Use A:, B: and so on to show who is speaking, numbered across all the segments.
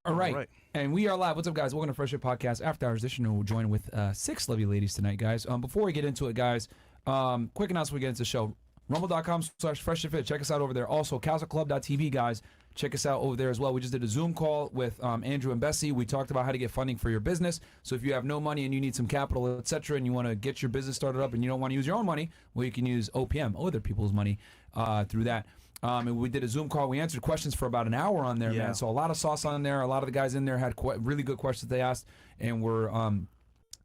A: All right. And we are live. What's up, guys? Welcome to Fresh Fit Podcast After Hours Edition. And we'll join with 6 lovely ladies tonight, guys. Before we get into it, guys, quick announcement we get into the show. Rumble.com/FreshFit. Check us out over there. Also, CastleClub.tv, guys. Check us out over there as well. We just did a Zoom call with Andrew and Bessie. We talked about how to get funding for your business. So if you have no money and you need some capital, etc., and you want to get your business started up and you don't want to use your own money, well, you can use OPM, other people's money, through that. And we did a Zoom call. We answered questions for about an hour on there, man. So a lot of sauce on there. A lot of the guys in there had really good questions they asked, and were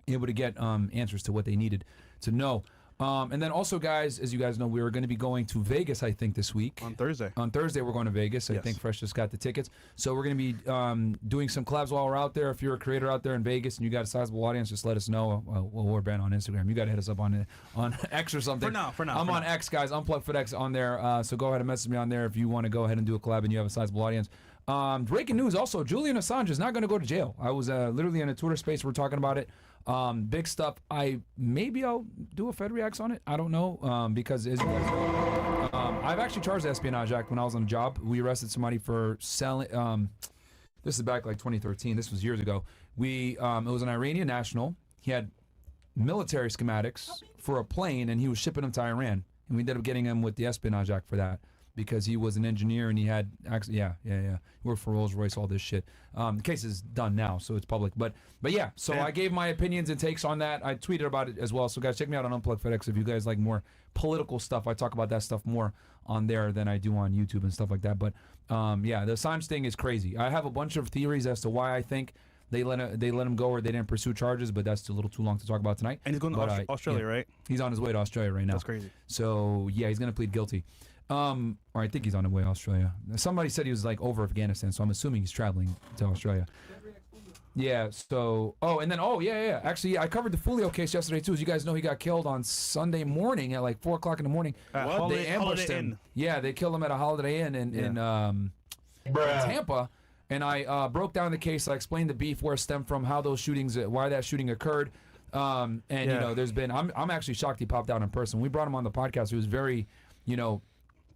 A: able to get answers to what they needed to know. And then also, guys, as you guys know, we were going to be going to Vegas, I think, this week.
B: On Thursday.
A: On Thursday, we're going to Vegas. I think Fresh just got the tickets. So we're going to be doing some collabs while we're out there. If you're a creator out there in Vegas and you got a sizable audience, just let us know. We're banned on Instagram. You got to hit us up on X or something.
B: For now.
A: I'm on X, guys. Unplugged for X on there. So go ahead and message me on there if you want to go ahead and do a collab and you have a sizable audience. Breaking news also, Julian Assange is not going to go to jail. I was literally in a Twitter space. We're talking about it. Big stuff. Maybe I'll do a Fed Reacts on it. I don't know, because as you guys know, I've actually charged the Espionage Act when I was on a job. We arrested somebody for selling. This is back like 2013. This was years ago. It was an Iranian national. He had military schematics for a plane, and he was shipping them to Iran. And we ended up getting him with the Espionage Act for that, because he was an engineer and he had actually, he worked for Rolls-Royce, all this shit. The case is done now, so it's public. But yeah, so I gave my opinions and takes on that. I tweeted about it as well. So guys, check me out on Unplugged FedEx if you guys like more political stuff. I talk about that stuff more on there than I do on YouTube and stuff like that. But yeah, the Assange thing is crazy. I have a bunch of theories as to why I think they let him go or they didn't pursue charges, but that's a little too long to talk about tonight.
B: And he's going to Australia, right?
A: He's on his way to Australia right now.
B: That's crazy.
A: So yeah, he's going to plead guilty. Or I think he's on the way to Australia. Somebody said he was like over Afghanistan, so I'm assuming he's traveling to Australia. Yeah, so, actually, I covered the Fulio case yesterday too. As you guys know, he got killed on Sunday morning at like 4 o'clock in the morning. They ambushed him. Yeah, they killed him at a Holiday Inn in Tampa. And I broke down the case. I explained the beef, where it stemmed from, how those shootings, why that shooting occurred. You know, there's been, I'm actually shocked he popped out in person. We brought him on the podcast. He was very,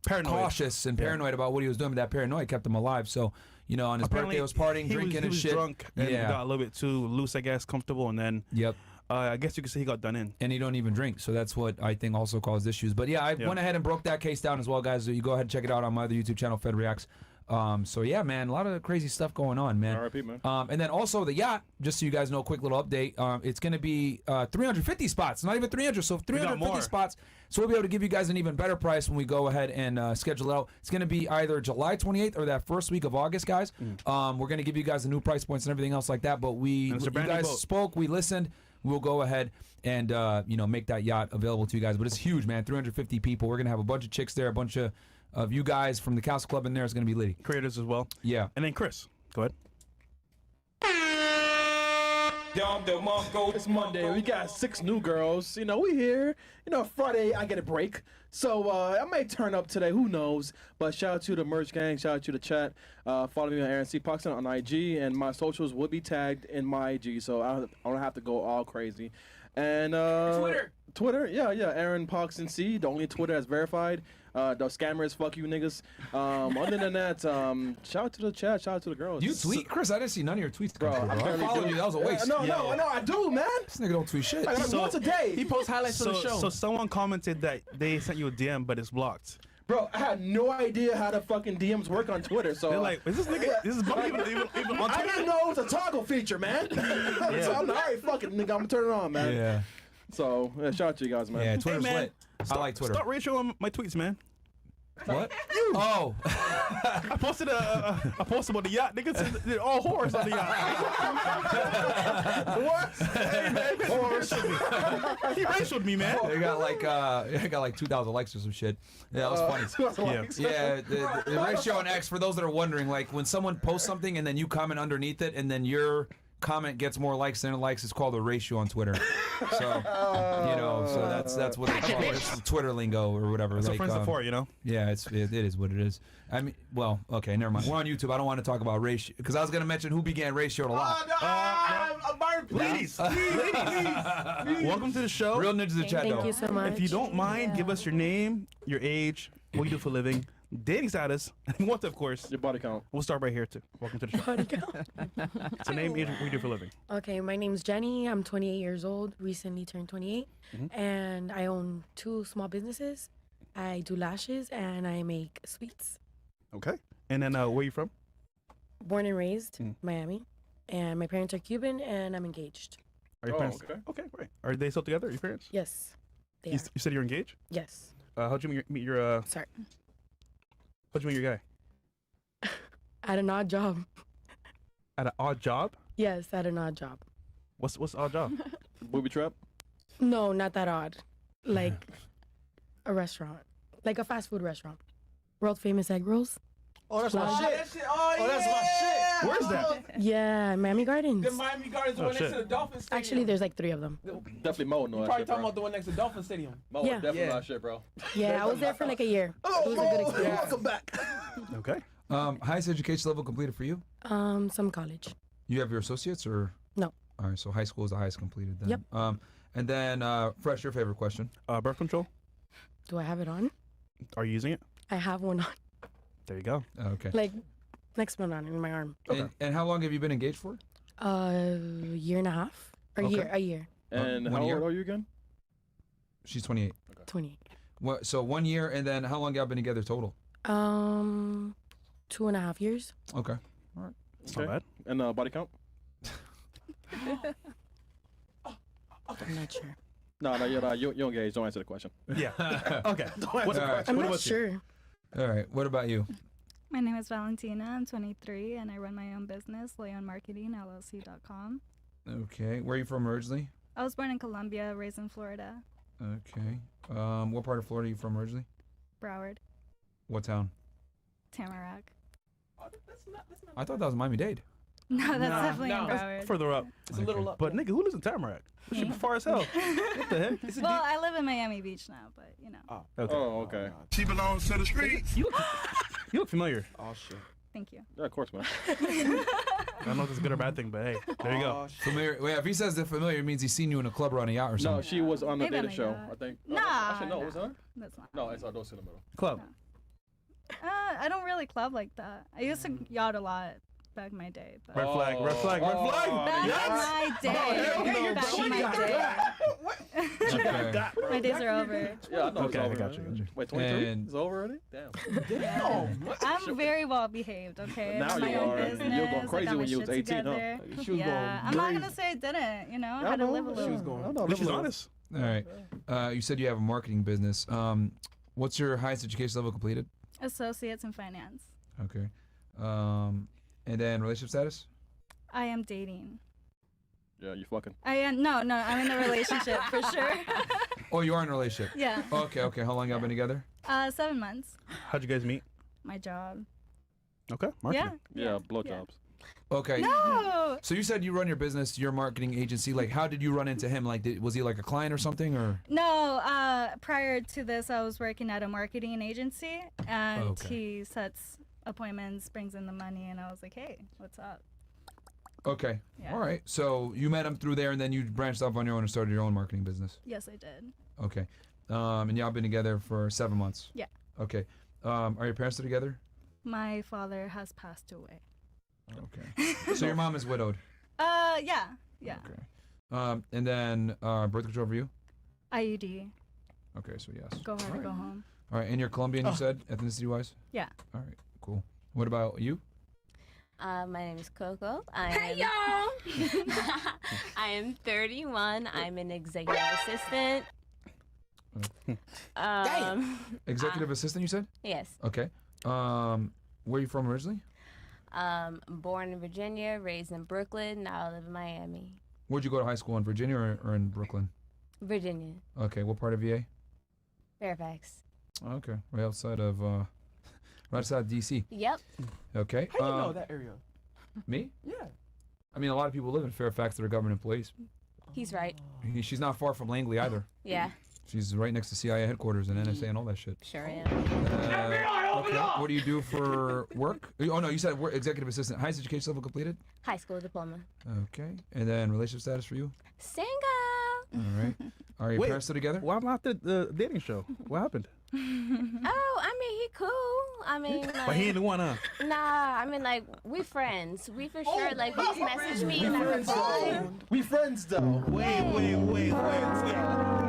A: paranoid. Cautious and paranoid about what he was doing, but that paranoia kept him alive. So, on his birthday, he was partying, drinking and shit.
B: He was drunk and got a little bit too loose, I guess, comfortable, and then I guess you could say he got done in.
A: And he don't even drink, so that's what I think also caused issues. But yeah, I went ahead and broke that case down as well, guys. So you go ahead and check it out on my other YouTube channel, Fed Reacts. So yeah, man, a lot of crazy stuff going on, man.
B: R.I.P., man.
A: And then also the yacht, just so you guys know, a quick little update. It's going to be 350 spots, not even 300, so 350 spots. So we'll be able to give you guys an even better price when we go ahead and schedule it out. It's going to be either July 28th or that first week of August, guys. We're going to give you guys the new price points and everything else like that. But you guys spoke, we listened. We'll go ahead and make that yacht available to you guys. But it's huge, man. 350 people. We're going to have a bunch of chicks there, a bunch of you guys from the Castle Club in there. Is going to be litty.
B: Creators as well.
A: Yeah.
B: And then Chris, go ahead.
C: It's Monday. We got 6 new girls. We here. Friday I get a break. So I might turn up today. Who knows? But shout out to the merch gang. Shout out to the chat. Follow me on Aaron C. Puxton on IG. And my socials will be tagged in my IG. So I don't have to go all crazy. And Twitter, yeah, Aaron Puxton C. The only Twitter that's verified. The scammers, fuck you niggas. Other than that, shout out to the chat, shout out to the girls.
A: You tweet, Chris? I didn't see none of your tweets.
C: Bro,
A: I followed you. That was a waste.
C: No, I do, man.
A: This nigga don't tweet shit.
C: Once a day.
D: He posts highlights of the show.
B: So someone commented that they sent you a DM, but it's blocked.
C: Bro, I had no idea how the fucking DMs work on Twitter. So
B: they're like, is this nigga? This is even on Twitter?
C: I didn't know it was a toggle feature, man. So I'm like, all right, fuck it, nigga. I'm gonna turn it on, man.
A: Yeah.
C: So shout out to you guys, man.
A: Yeah, Twitter's lit. I like Twitter.
B: Start ratioing my tweets, man.
A: What? Oh.
B: I posted about the yacht. Niggas said they're all whores on the yacht.
C: What?
B: Hey, man, he ratioed me, man.
A: They got like 2,000 likes or some shit. Yeah, that was funny. Yeah, the ratio on X, for those that are wondering, like when someone posts something and then you comment underneath it and then your comment gets more likes than it likes, it's called a ratio on Twitter. So so that's what they call it. It's Twitter lingo or whatever.
B: That's what friends are for,
A: Yeah, it is what it is. I mean, well, okay, never mind. We're on YouTube. I don't want to talk about ratio because I was going to mention who began ratio a lot.
B: Ladies, welcome to the show.
A: Real ninjas in chat,
E: Thank you so much.
B: If you don't mind, give us your name, your age, what you do for a living. dating status, and what, of course.
C: Your body count.
B: We'll start right here, too. Welcome to the show.
D: Body count.
B: It's a name, age, what do you do for a living?
D: Okay, my name's Jenny. I'm 28 years old. Recently turned 28, and I own 2 small businesses. I do lashes and I make sweets.
B: Okay. And then where are you from?
D: Born and raised Miami, and my parents are Cuban, and I'm engaged.
B: Are your parents? Okay, right. Are they still together? Your parents?
D: Yes, they
B: You,
D: are.
B: you said you're engaged?
D: Yes.
B: How'd you meet your
D: Sorry.
B: how'd you meet your guy?
D: At an odd job.
B: At an odd job?
D: Yes, at an odd job.
B: What's odd job?
C: Booby trap.
D: No, not that odd. Like a restaurant, like a fast food restaurant. World famous egg rolls.
E: Oh, that's my
D: Wow.
E: shit. Oh, that's my shit.
B: Where's that?
D: Yeah, Miami Gardens.
E: The Miami Gardens, the one next
B: shit.
E: to the Dolphin Stadium.
D: Actually, there's like 3 of them.
C: Definitely Mo. No,
E: You're probably talking about the one next to Dolphin Stadium.
C: Mo.
D: Yeah.
C: Definitely
E: Yeah.
C: my shit, bro.
D: Yeah, I was there for like a year. It was a good experience.
E: Welcome back.
B: Okay.
A: Highest education level completed for you?
D: Some college.
A: You have your associates or?
D: No.
A: All right, so high school is the highest completed then.
D: Yep.
A: And then, Fresh, your favorite question?
B: Birth control?
D: Do I have it on?
B: Are you using it?
D: I have one on,
B: There you go.
A: Okay.
D: like next one on in my arm.
A: And how long have you been engaged for?
D: Year and a half. Or
A: Okay.
D: a year.
C: And
A: 1
C: how
A: year?
C: old are you again?
A: She's 28.
D: 28.
A: What? So 1 year, and then how long y'all been together total?
D: 2.5 years.
A: Okay.
B: It's not bad.
C: And body count?
D: I'm not sure.
C: No, you're engaged. Don't answer the question.
B: Yeah. Okay. What's the
A: All right.
D: I'm
B: what
D: not
B: about you?
D: sure.
A: All right. What about you?
F: My name is Valentina. I'm 23, and I run my own business, LeonMarketingLLC.com.
A: Okay. Where are you from originally?
F: I was born in Colombia, raised in Florida,
A: Okay. What part of Florida are you from originally?
F: Broward,
A: What town?
F: Tamarack.
A: I thought that was Miami-Dade.
F: No, that's
E: Nah,
F: definitely
E: no.
F: in
E: That's
F: Broward.
B: Further up.
E: It's a little up.
B: But nigga, who lives in Tamarack? That shit be far as hell. What the heck?
E: It's a
F: Well, I live in Miami Beach now, but you know.
B: Okay.
C: Oh, okay.
G: She belongs to the streets.
B: You look familiar.
E: Oh shit.
F: Thank you.
C: Yeah, of course, man.
B: I don't know if it's a good or bad thing, but hey, there you go.
E: Oh, shit.
A: Familiar. Well, if he says they're familiar, it means he's seen you in a club or on a yacht or
C: No,
A: something.
C: she was on the
F: Maybe on
C: dating
F: a
C: show,
F: yacht.
C: I think.
F: Nah,
C: Actually, no, it was
F: nah.
C: her?
F: That's not.
C: No, it's those in the middle.
B: Club.
F: I don't really club like that. I used to yacht a lot back in my day. But
B: Red flag, red flag, red flag.
F: back in my day. Back in my day.
A: Okay.
F: My days are over.
C: Yeah, I know
B: Okay, I
C: it's over.
B: got you.
C: Wait, 23?
A: And-
C: It's over already? Damn.
E: Damn.
F: I'm very well behaved, okay?
C: Now
F: I run my
C: you
F: own
C: are. You were
F: business.
C: going crazy
F: I got
C: when
F: my
C: you was
F: shit
C: 18, huh?
F: together.
E: She was
F: Yeah,
E: going
F: I'm not
E: crazy.
F: gonna say I didn't. You know, I
C: I
F: had to
C: know.
F: live a
C: She
F: little.
E: was going.
C: I know,
B: At least she's
C: live a
B: honest.
A: All right. You said you have a marketing business. What's your highest education level completed?
F: Associates in finance.
A: Okay. And then relationship status?
F: I am dating.
C: Yeah, you fucking.
F: I am no. I'm in a relationship for sure.
A: Oh, you are in a relationship.
F: Yeah.
A: Okay. How long y'all been together?
F: 7 months.
B: How'd you guys meet?
F: My job.
B: Okay,
F: Yeah.
B: marketing.
C: Yeah, blowjobs.
A: Okay.
F: No.
A: So you said you run your business, your marketing agency. Like, how did you run into him? Like, was he like a client or something, or?
F: No. Prior to this, I was working at a marketing agency, and
A: Okay.
F: he sets appointments, brings in the money, and I was like, hey, what's up?
A: Okay.
F: Yeah.
A: All right. So you met him through there, and then you branched off on your own and started your own marketing business.
F: Yes, I did.
A: Okay. And y'all been together for 7 months.
F: Yeah.
A: Okay. Are your parents still together?
F: My father has passed away.
A: Okay. So your mom is widowed.
F: Yeah.
A: Okay. And then birth control for you?
F: IUD.
A: Okay, so yes.
F: Go hard
A: All
F: or
A: right.
F: go home.
A: All right, and you're Colombian, you said, ethnicity-wise?
F: Yeah.
A: All right, cool. What about you?
H: My name is Coco. Hey, y'all! I am 31. I'm an executive assistant.
A: Executive assistant, you said?
H: Yes.
A: Okay. Where are you from originally?
H: Born in Virginia, raised in Brooklyn. Now I live in Miami.
A: Where'd you go to high school, in Virginia or in Brooklyn?
H: Virginia.
A: Okay, what part of VA?
H: Fairfax.
A: Okay, right outside of, right outside DC.
H: Yep.
A: Okay.
E: How you know that area?
A: Me?
E: Yeah.
A: I mean, a lot of people live in Fairfax that are government employees.
H: He's right.
A: She's not far from Langley either.
H: Yeah.
A: She's right next to CIA headquarters and NSA and all that shit.
H: Sure am.
A: Okay. What do you do for work? Oh no, you said executive assistant. Highest education level completed?
H: High school diploma.
A: Okay. And then relationship status for you?
H: Single.
A: right. Are your parents still together?
B: Why not the dating show? What happened?
H: Oh, I mean, he cool. I mean, like,
B: But he ain't the one, huh?
H: nah, I mean, like, we friends. We for sure, like, he's messaged me and I reply.
C: We friends though.
B: Wait.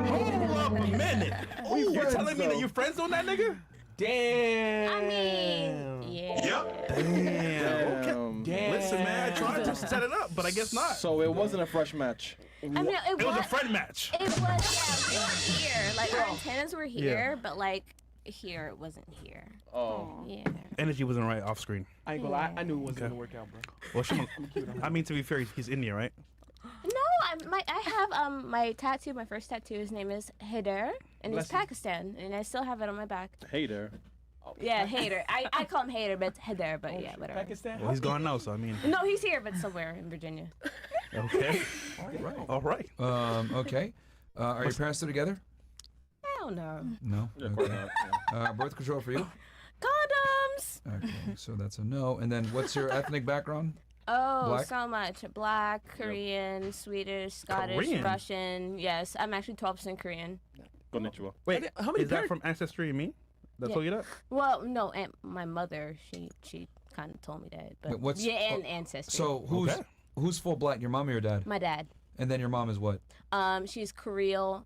B: Hold up a minute. You're
C: friends,
B: telling me that
C: though.
B: you're friends on that nigga?
E: Damn.
H: I mean, yeah.
B: Damn.
E: Damn.
B: Listen, man, I tried to set it up, but I guess not.
C: So it wasn't a fresh match.
H: I mean,
B: It was a friend match.
H: It was, yeah, we were here. Like, our antennas were here, but, like, here it wasn't here.
C: Oh.
H: Yeah.
B: Energy wasn't right off screen.
E: I ain't gonna lie. I knew it wasn't gonna work out, bro.
B: Well, I mean, to be fair, he's Indian, right?
H: No, I have my tattoo. My first tattoo. His name is Haider, and
E: Bless
H: it's
E: you.
H: Pakistan, and I still have it on my back.
C: Hey there.
H: Yeah, Haider. I call him Haider, but it's Haider. But yeah, whatever.
E: Pakistan.
B: Well, he's gone now, so I mean.
H: No, he's here, but somewhere in Virginia.
B: Okay. All right.
A: Okay. Are your parents still together?
H: Hell no.
A: No. Okay. Birth control for you?
H: Condoms.
A: Okay, so that's a no. And then what's your ethnic background?
H: Oh,
A: Black?
H: so much. Black, Korean, Swedish, Scottish,
B: Korean?
H: Russian. Yes, I'm actually 12% Korean.
C: Konnichiwa.
B: Wait,
E: How many
B: is that
E: parents?
B: from Ancestry and me? That
H: Yeah.
B: told you that?
H: Well, no, and my mother, she kind of told me that. But
A: Wait, what's-
H: yeah, and ancestry.
A: So who's full black? Your mom or your dad?
H: My dad.
A: And then your mom is what?
H: She's Creole,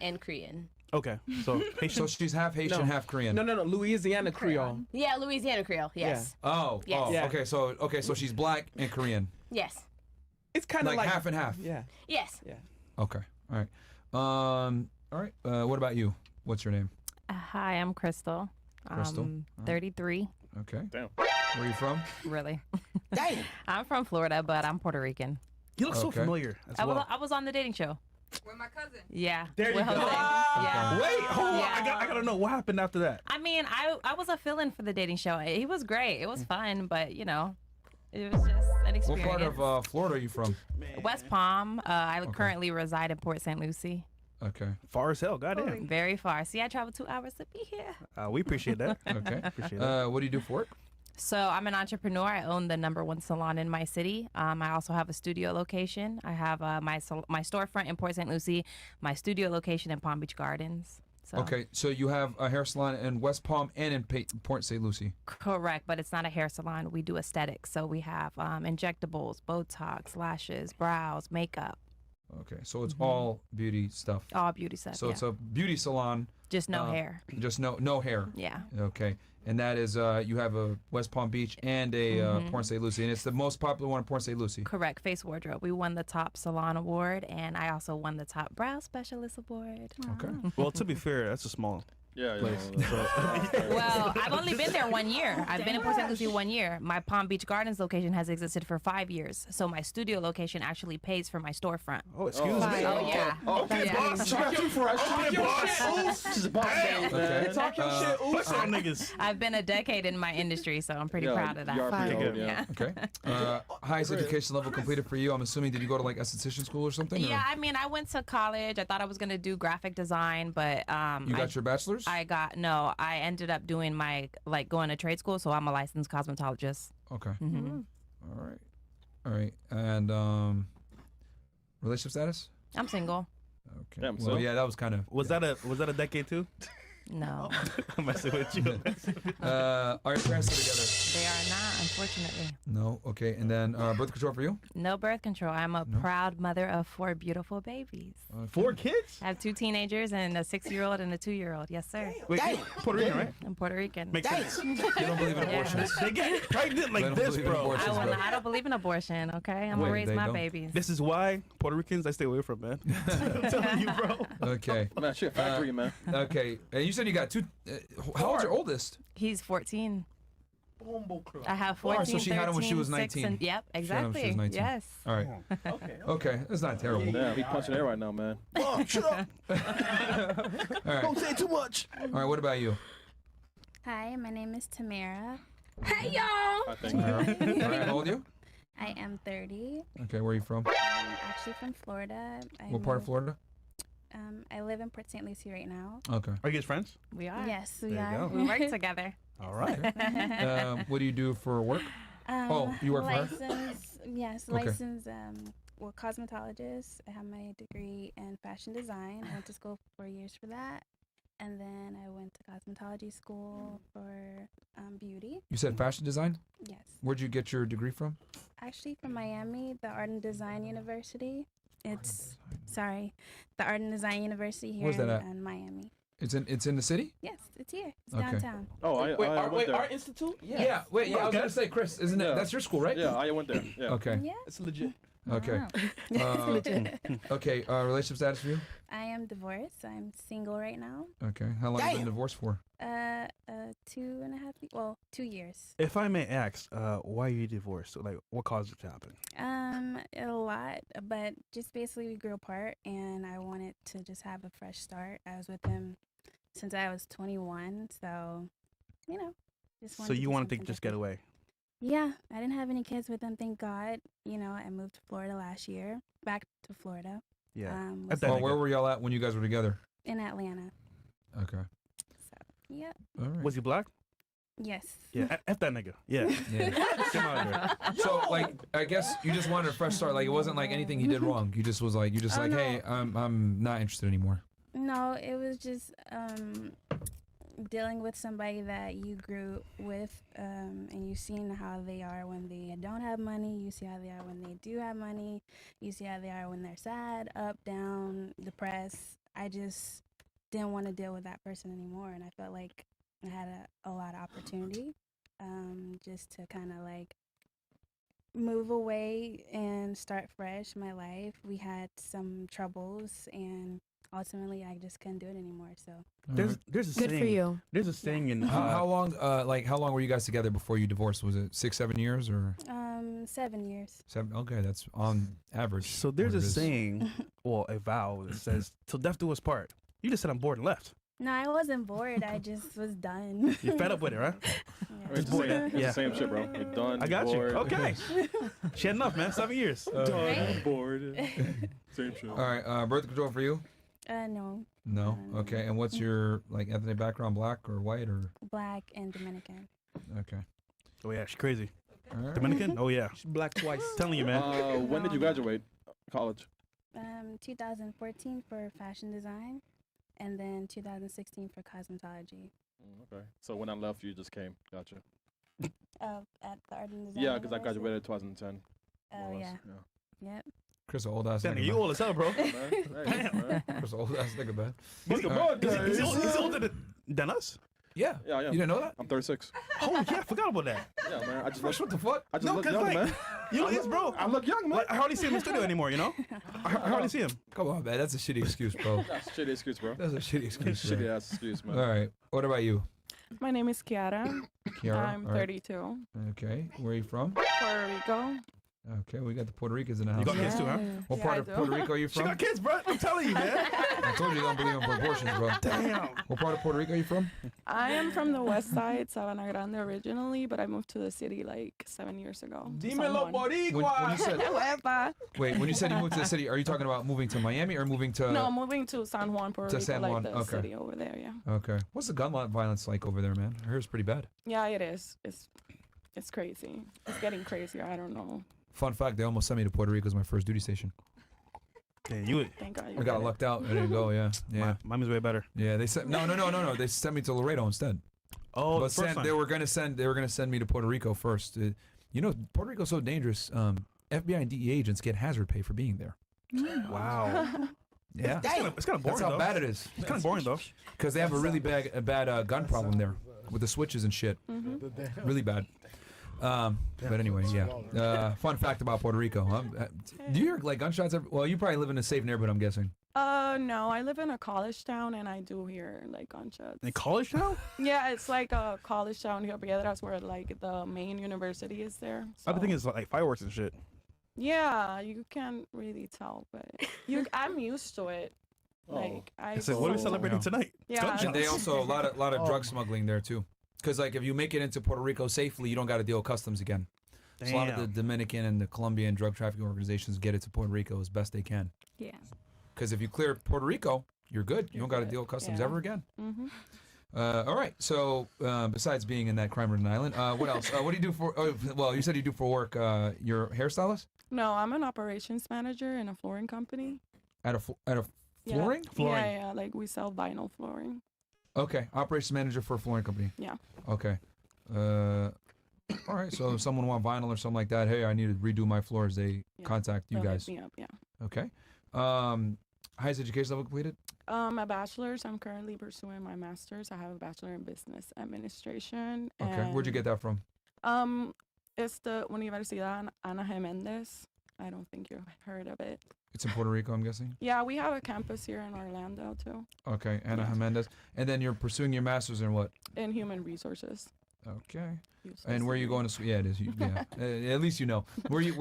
H: and Korean.
B: Okay. So,
A: So
B: Haitian?
A: she's half Haitian,
E: No.
A: half Korean.
E: No, Louisiana Creole.
H: Yeah, Louisiana Creole. Yes.
A: Oh,
H: Yes.
A: oh,
E: Yeah.
A: okay, so she's black and Korean,
H: Yes.
E: It's kind of
A: like half and half.
E: Yeah.
H: Yes.
A: Okay, all right. All right. What about you? What's your name?
I: Hi, I'm Crystal.
A: Crystal.
I: I'm 33.
A: Okay.
C: Damn.
A: Where are you from?
I: Really?
E: Damn.
I: I'm from Florida, but I'm Puerto Rican.
B: You look so
A: Okay.
B: familiar as
I: I
B: well.
I: was on the dating show.
J: With my cousin.
I: Yeah.
B: There you
I: with
B: go.
I: Jose. Yeah.
B: Wait, hold on.
I: Yeah.
B: I gotta know what happened after that.
I: I mean, I was a fill-in for the dating show. He was great. It was fun, but it was just an
A: What
I: experience.
A: part of Florida are you from?
I: West Palm. I currently reside in Port St. Lucie.
A: Okay.
B: Far as hell, goddamn.
I: Very far. See, I traveled 2 hours to be here.
B: We appreciate that.
A: Okay.
B: Appreciate that.
A: What do you do for work?
I: So I'm an entrepreneur. I own the #1 salon in my city. I also have a studio location. I have my storefront in Port St. Lucie, my studio location in Palm Beach Gardens. So.
A: Okay, so you have a hair salon in West Palm and in Port St. Lucie.
I: Correct, but it's not a hair salon. We do aesthetics. So we have injectables, Botox, lashes, brows, makeup.
A: Okay, so it's all beauty stuff.
I: All beauty stuff.
A: So
I: yeah.
A: it's a beauty salon.
I: Just no hair.
A: Just no hair.
I: Yeah.
A: Okay, and that is you have a West Palm Beach and a Port St. Lucie, and it's the most popular one in Port St. Lucie.
I: Correct. Face Wardrobe. We won the top salon award, and I also won the top brow specialist award.
A: Okay.
B: Well, to be fair, that's a small.
C: Yeah.
I: Well, I've only been there 1 year. I've been in Port St. Lucie 1 year. My Palm Beach Gardens location has existed for 5 years. So my studio location actually pays for my storefront.
B: Oh, excuse me.
I: Oh, yeah.
C: Okay,
I: Yeah.
C: boss. She got too fresh.
B: Okay, boss.
C: She's a boss.
A: Okay.
C: Man.
E: Talk your shit. Ooh.
B: What's on niggas?
I: I've been a decade in my industry, so I'm pretty
C: Yeah,
I: proud of that.
C: you are pretty
B: Fire.
C: old, yeah.
A: Okay. Highest education level completed for you. I'm assuming, did you go to like esthetician school or something?
I: Yeah,
A: or?
I: I mean, I went to college. I thought I was going to do graphic design, but
A: You got your bachelor's?
I: I ended up doing going to trade school, so I'm a licensed cosmetologist.
A: Okay.
I: Mhm.
A: All right. And relationship status?
I: I'm single.
A: Okay.
C: Damn,
A: well,
C: so-
A: yeah, that was kind of.
B: Was that a decade too?
I: No,
B: I'm messing with you.
A: Are your parents still together?
I: they are not, unfortunately.
A: No. Okay. And then birth control for you?
I: No birth control. I'm a proud mother of 4 beautiful babies.
B: 4 kids?
I: I have 2 teenagers and a 6-year-old and a 2-year-old. Yes, sir.
B: Wait, Puerto Rican, right?
I: I'm Puerto Rican.
B: Makes sense.
A: You don't believe in abortions?
B: They get pregnant
A: They
B: like
A: don't
B: this,
A: believe in
B: bro.
A: abortions, bro.
I: I don't believe in abortion, okay? I'm going
A: Wait,
I: to raise
A: they
I: my
A: don't?
I: babies.
B: This is why Puerto Ricans I stay away from, man. I'm telling you, bro.
A: Okay.
C: Man, she a factory, man.
A: Okay. And you said you got 2. How old's your oldest?
I: He's 14. I have
A: Oh,
I: 14,
A: so she had him when she
I: 13,
A: was
I: 6,
A: 19.
I: and, yep,
A: She had him when
I: exactly.
A: she was 19.
I: Yes.
A: All right. Okay. That's not terrible.
C: Damn, he punching air right now, man.
G: Oh, shut up.
A: All right.
G: Don't say too much.
A: All right. What about you?
F: Hi, my name is Tamara.
J: Hey, y'all.
C: I think.
A: All right. How old are you?
F: I am 30.
A: Okay. Where are you from?
F: I'm actually from Florida.
A: What part of Florida?
F: I live in Port St. Lucie right now.
A: Okay.
B: Are you guys friends?
I: We are.
F: Yes, we
B: There you
F: are.
B: go.
I: We work together.
B: All right.
A: What do you do for work? Oh, you work for her?
F: License, yes,
A: Okay.
F: licensed cosmetologist. I have my degree in fashion design. I went to school for 4 years for that. And then I went to cosmetology school for beauty.
A: You said fashion design?
F: Yes.
A: Where'd you get your degree from?
F: Actually, from Miami, the Art and Design University. The Art and Design University here
A: Where's that at?
F: in Miami.
A: It's in the city?
F: Yes, it's here. It's
A: Okay.
F: downtown.
C: Oh, I went there.
E: Art Institute?
A: Yeah. Wait. Yeah. I was gonna say, Chris, isn't it? That's your school, right?
C: Yeah, I went there. Yeah.
A: Okay.
F: Yeah.
E: It's legit.
A: Okay. Okay. Relationship status for you?
F: I am divorced. I'm single right now.
A: Okay. How long have you been divorced for?
F: 2 years.
B: If I may ask, why are you divorced? Like, what caused it to happen?
F: A lot, but just basically we grew apart, and I wanted to just have a fresh start. I was with him since I was 21, so just wanted.
B: So you
F: do
B: wanted to
F: something
B: just get
F: different.
B: away?
F: Yeah, I didn't have any kids with him, thank God. I moved to Florida last year, back to Florida.
B: Yeah.
A: Where were y'all at when you guys were together?
F: In Atlanta.
A: Okay.
F: So, yeah.
A: All right.
B: Was he black?
F: Yes.
B: Yeah. F that nigga. Yeah.
A: Yeah.
B: Get him out of here.
A: So, like, I guess you just wanted a fresh start. Like, it wasn't like anything he did wrong. You just was like,
F: no.
A: hey, I'm not interested anymore.
F: No, it was just dealing with somebody that you grew with, and you've seen how they are when they don't have money. You see how they are when they do have money. You see how they are when they're sad, up, down, depressed. I just didn't want to deal with that person anymore, and I felt like I had a lot of opportunity just to kind of like move away and start fresh my life. We had some troubles, and ultimately I just couldn't do it anymore. So
B: There's a
D: Good
B: saying.
D: for you.
B: There's a saying in
A: How long? How long were you guys together before you divorced? Was it 6-7 years or
F: 7 years.
A: 7? Okay, that's on average.
B: So there's
A: what
B: a
A: it is.
B: saying, well, a vow that says, "Till death do us part." You just said I'm bored and left.
F: No, I wasn't bored. I just was done.
B: You fed up with it, right?
F: Yeah.
C: It's the same shit, bro. You're done.
B: I got
C: bored.
B: you. Okay. She had enough, man. 7 years.
C: Done.
F: Right?
C: Bored. Same shit.
A: All right. Birth control for you?
F: No,
A: No. Okay. And what's your ethnic background? Black or white or?
F: Black and Dominican.
A: Okay.
B: Oh yeah, she's crazy.
A: All right.
B: Dominican? Oh yeah.
E: She's black twice.
B: Telling you, man.
C: When did you graduate college?
F: 2014 for fashion design, and then 2016 for cosmetology.
C: Okay. So when I left, you just came. Gotcha.
F: At the Art and Design.
C: Yeah, because I
F: University.
C: graduated in 2010.
F: Oh
C: more or less,
F: yeah. Yep.
A: Chris, old ass
B: Damn,
A: nigga.
B: you old as hell, bro.
C: Yeah. Man.
A: Chris, old ass nigga, man.
C: Look at
A: All right.
C: my days.
B: He's older than us.
A: Yeah.
C: Yeah, yeah.
A: You didn't know that?
C: I'm 36.
B: Holy yeah, I forgot about that.
C: Yeah, man. I just
A: Fresh,
C: look,
A: what the fuck?
C: I just
B: No,
C: look
B: 'cause,
C: young,
B: like,
C: man.
B: You is, bro.
C: I look young, man.
B: Like, I hardly see him in the studio anymore, you know? I hardly see him.
A: Come on, man. That's a shitty excuse, bro.
C: That's a shitty excuse, bro.
A: That's a shitty excuse.
C: Shitty
A: man.
C: ass excuse, man.
A: All right. What about you,
J: My name is Kiara.
A: Kiara?
J: I'm
A: All right.
J: 32.
A: Okay. Where are you from?
J: Puerto Rico.
A: Okay, we got the Puerto Ricans in the house.
B: You got kids too, huh?
A: What
J: Yeah,
A: part
J: I
A: of
J: do.
A: Puerto Rico are you
B: She
A: from?
B: got kids, bro. I'm telling you, man.
A: I told you you don't believe in proportions, bro.
B: Damn.
A: What part of Puerto Rico are you from?
J: I am from the west side, Sabana Grande originally, but I moved to the city like 7 years ago.
E: Dímelo,
J: San Juan.
A: When you
E: Boricua.
A: said
J: Huepa.
A: wait, when you said you moved to the city, are you talking about moving to Miami or moving to?
J: No, moving to San Juan, Puerto
A: to
J: Rico,
A: San
J: like
A: Juan,
J: the
A: okay.
J: city over there, yeah.
A: Okay. What's the gun violence like over there, man? I heard it's pretty bad.
J: Yeah, it is. It's crazy. It's getting crazier. I don't know.
A: Fun fact: they almost sent me to Puerto Rico as my first duty station.
B: Yeah, you.
J: Thank God.
A: I got lucked out. I didn't go. Yeah, yeah,
B: Mine was way better.
A: yeah. They sent no. They sent me to Laredo instead.
B: Oh,
A: But
B: the first time.
A: they were gonna send me to Puerto Rico first. Puerto Rico's so dangerous. FBI and DEA agents get hazard pay for being there.
B: Wow.
A: Yeah,
B: It's kind of boring,
A: that's how
B: though.
A: bad it is.
B: It's kind of boring, though.
A: Because they have a really bad gun problem there with the switches and shit. Really bad. But anyway, yeah. Fun fact about Puerto Rico. Do you hear like gunshots? Well, you probably live in a safe neighborhood, I'm guessing.
J: No, I live in a college town and I do hear like gunshots.
B: In college now?
J: Yeah, it's like a college town here, but yeah, that's where like the main university is there.
B: Other
J: so-
B: thing is like fireworks and shit.
J: Yeah, you can't really tell, but I'm used to it. Like I.
B: So what are we
J: go-
B: celebrating tonight?
J: Yeah.
A: And they also a lot of drug smuggling there too. Because like if you make it into Puerto Rico safely, you don't got to deal with customs again. So a lot of the Dominican and the Colombian drug trafficking organizations get it to Puerto Rico as best they can.
F: Yeah.
A: Because if you clear Puerto Rico, you're good. You don't got to deal with customs
J: Yeah.
A: ever again.
J: Mm-hmm.
A: All right. So besides being in that crime-ridden island, what else? What do you do for? Well, you said you do for work. You're a hairstylist
J: No, I'm an operations manager in a flooring company.
A: at a flooring.
J: Yeah, like we sell vinyl flooring.
A: Okay, operations manager for a flooring company.
J: Yeah.
A: Okay. All right. So if someone want vinyl or something like that, hey, I need to redo my floors. They contact you
J: They'll hit
A: guys.
J: me up, yeah.
A: Okay. Highest education level completed?
J: My bachelor's. I'm currently pursuing my master's. I have a bachelor in business administration.
A: Okay. Where'd you get that from?
J: It's the Universidad Ana Jiménez. I don't think you've heard of it.
A: It's in Puerto Rico, I'm guessing.
J: Yeah, we have a campus here in Orlando too.
A: Okay, Ana Jiménez. And then you're pursuing your master's in what?
J: In human resources.
A: Okay. And where are you going to school? Yeah, it is. Yeah. At least you know. Where you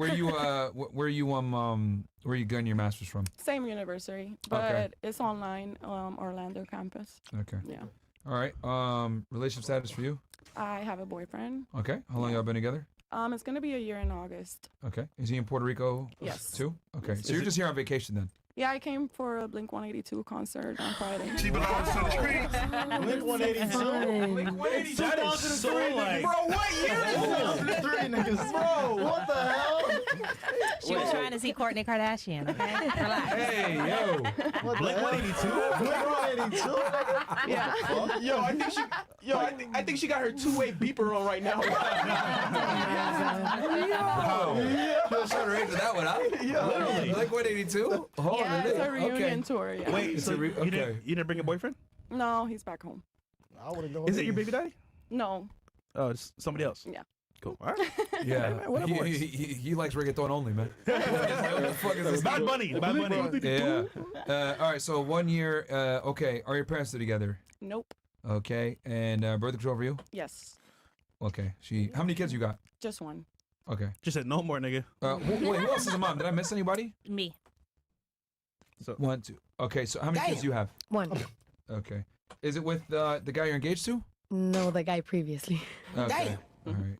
A: getting your master's from?
J: Same university, but it's online, Orlando campus.
A: Okay.
J: Yeah.
A: All right. Relationship status for you?
J: I have a boyfriend.
A: Okay. How long y'all been together?
J: It's gonna be a year in August.
A: Okay. Is he in Puerto Rico?
J: Yes.
A: Too? Okay.
J: Yes.
A: So you're just here on vacation then?
J: Yeah, I came for a Blink-182 concert on Friday.
G: She belongs to the streets.
C: Blink-182?
G: Blink-182
C: That is so like... Bro, what year is this? Niggas. Bro, what the hell?
I: She was trying to see Kourtney Kardashian, okay? Relax.
A: Hey, yo.
C: Blink-182? Blink-182?
E: Yeah. I think she got her two-way beeper on right now.
A: She was trying to rate that one out?
C: Literally.
A: Like 182?
J: Yeah, it's a reunion tour. Yeah.
B: Wait, so you didn't bring a boyfriend?
J: No, he's back home.
C: I wouldn't go.
B: Is it your baby daddy?
J: No.
B: Oh, it's somebody else.
J: Yeah.
B: Cool. All right.
A: Yeah.
B: Whatever works.
A: He likes reggaeton only, man. What the fuck is this?
B: Bad Bunny. Bad Bunny.
A: Yeah. All right, so 1 year. Okay. Are your parents still together?
J: Nope.
A: Okay. And birth control for you?
J: Yes.
A: Okay. How many kids you got?
J: Just one.
A: Okay.
B: Just said no more, nigga.
A: Wait, who else is a mom? Did I miss anybody?
I: Me.
A: So 1, 2. Okay, so how many kids do you have?
D: One.
A: Okay. Is it with the guy you're engaged to?
D: No, the guy previously.
A: Okay. All right.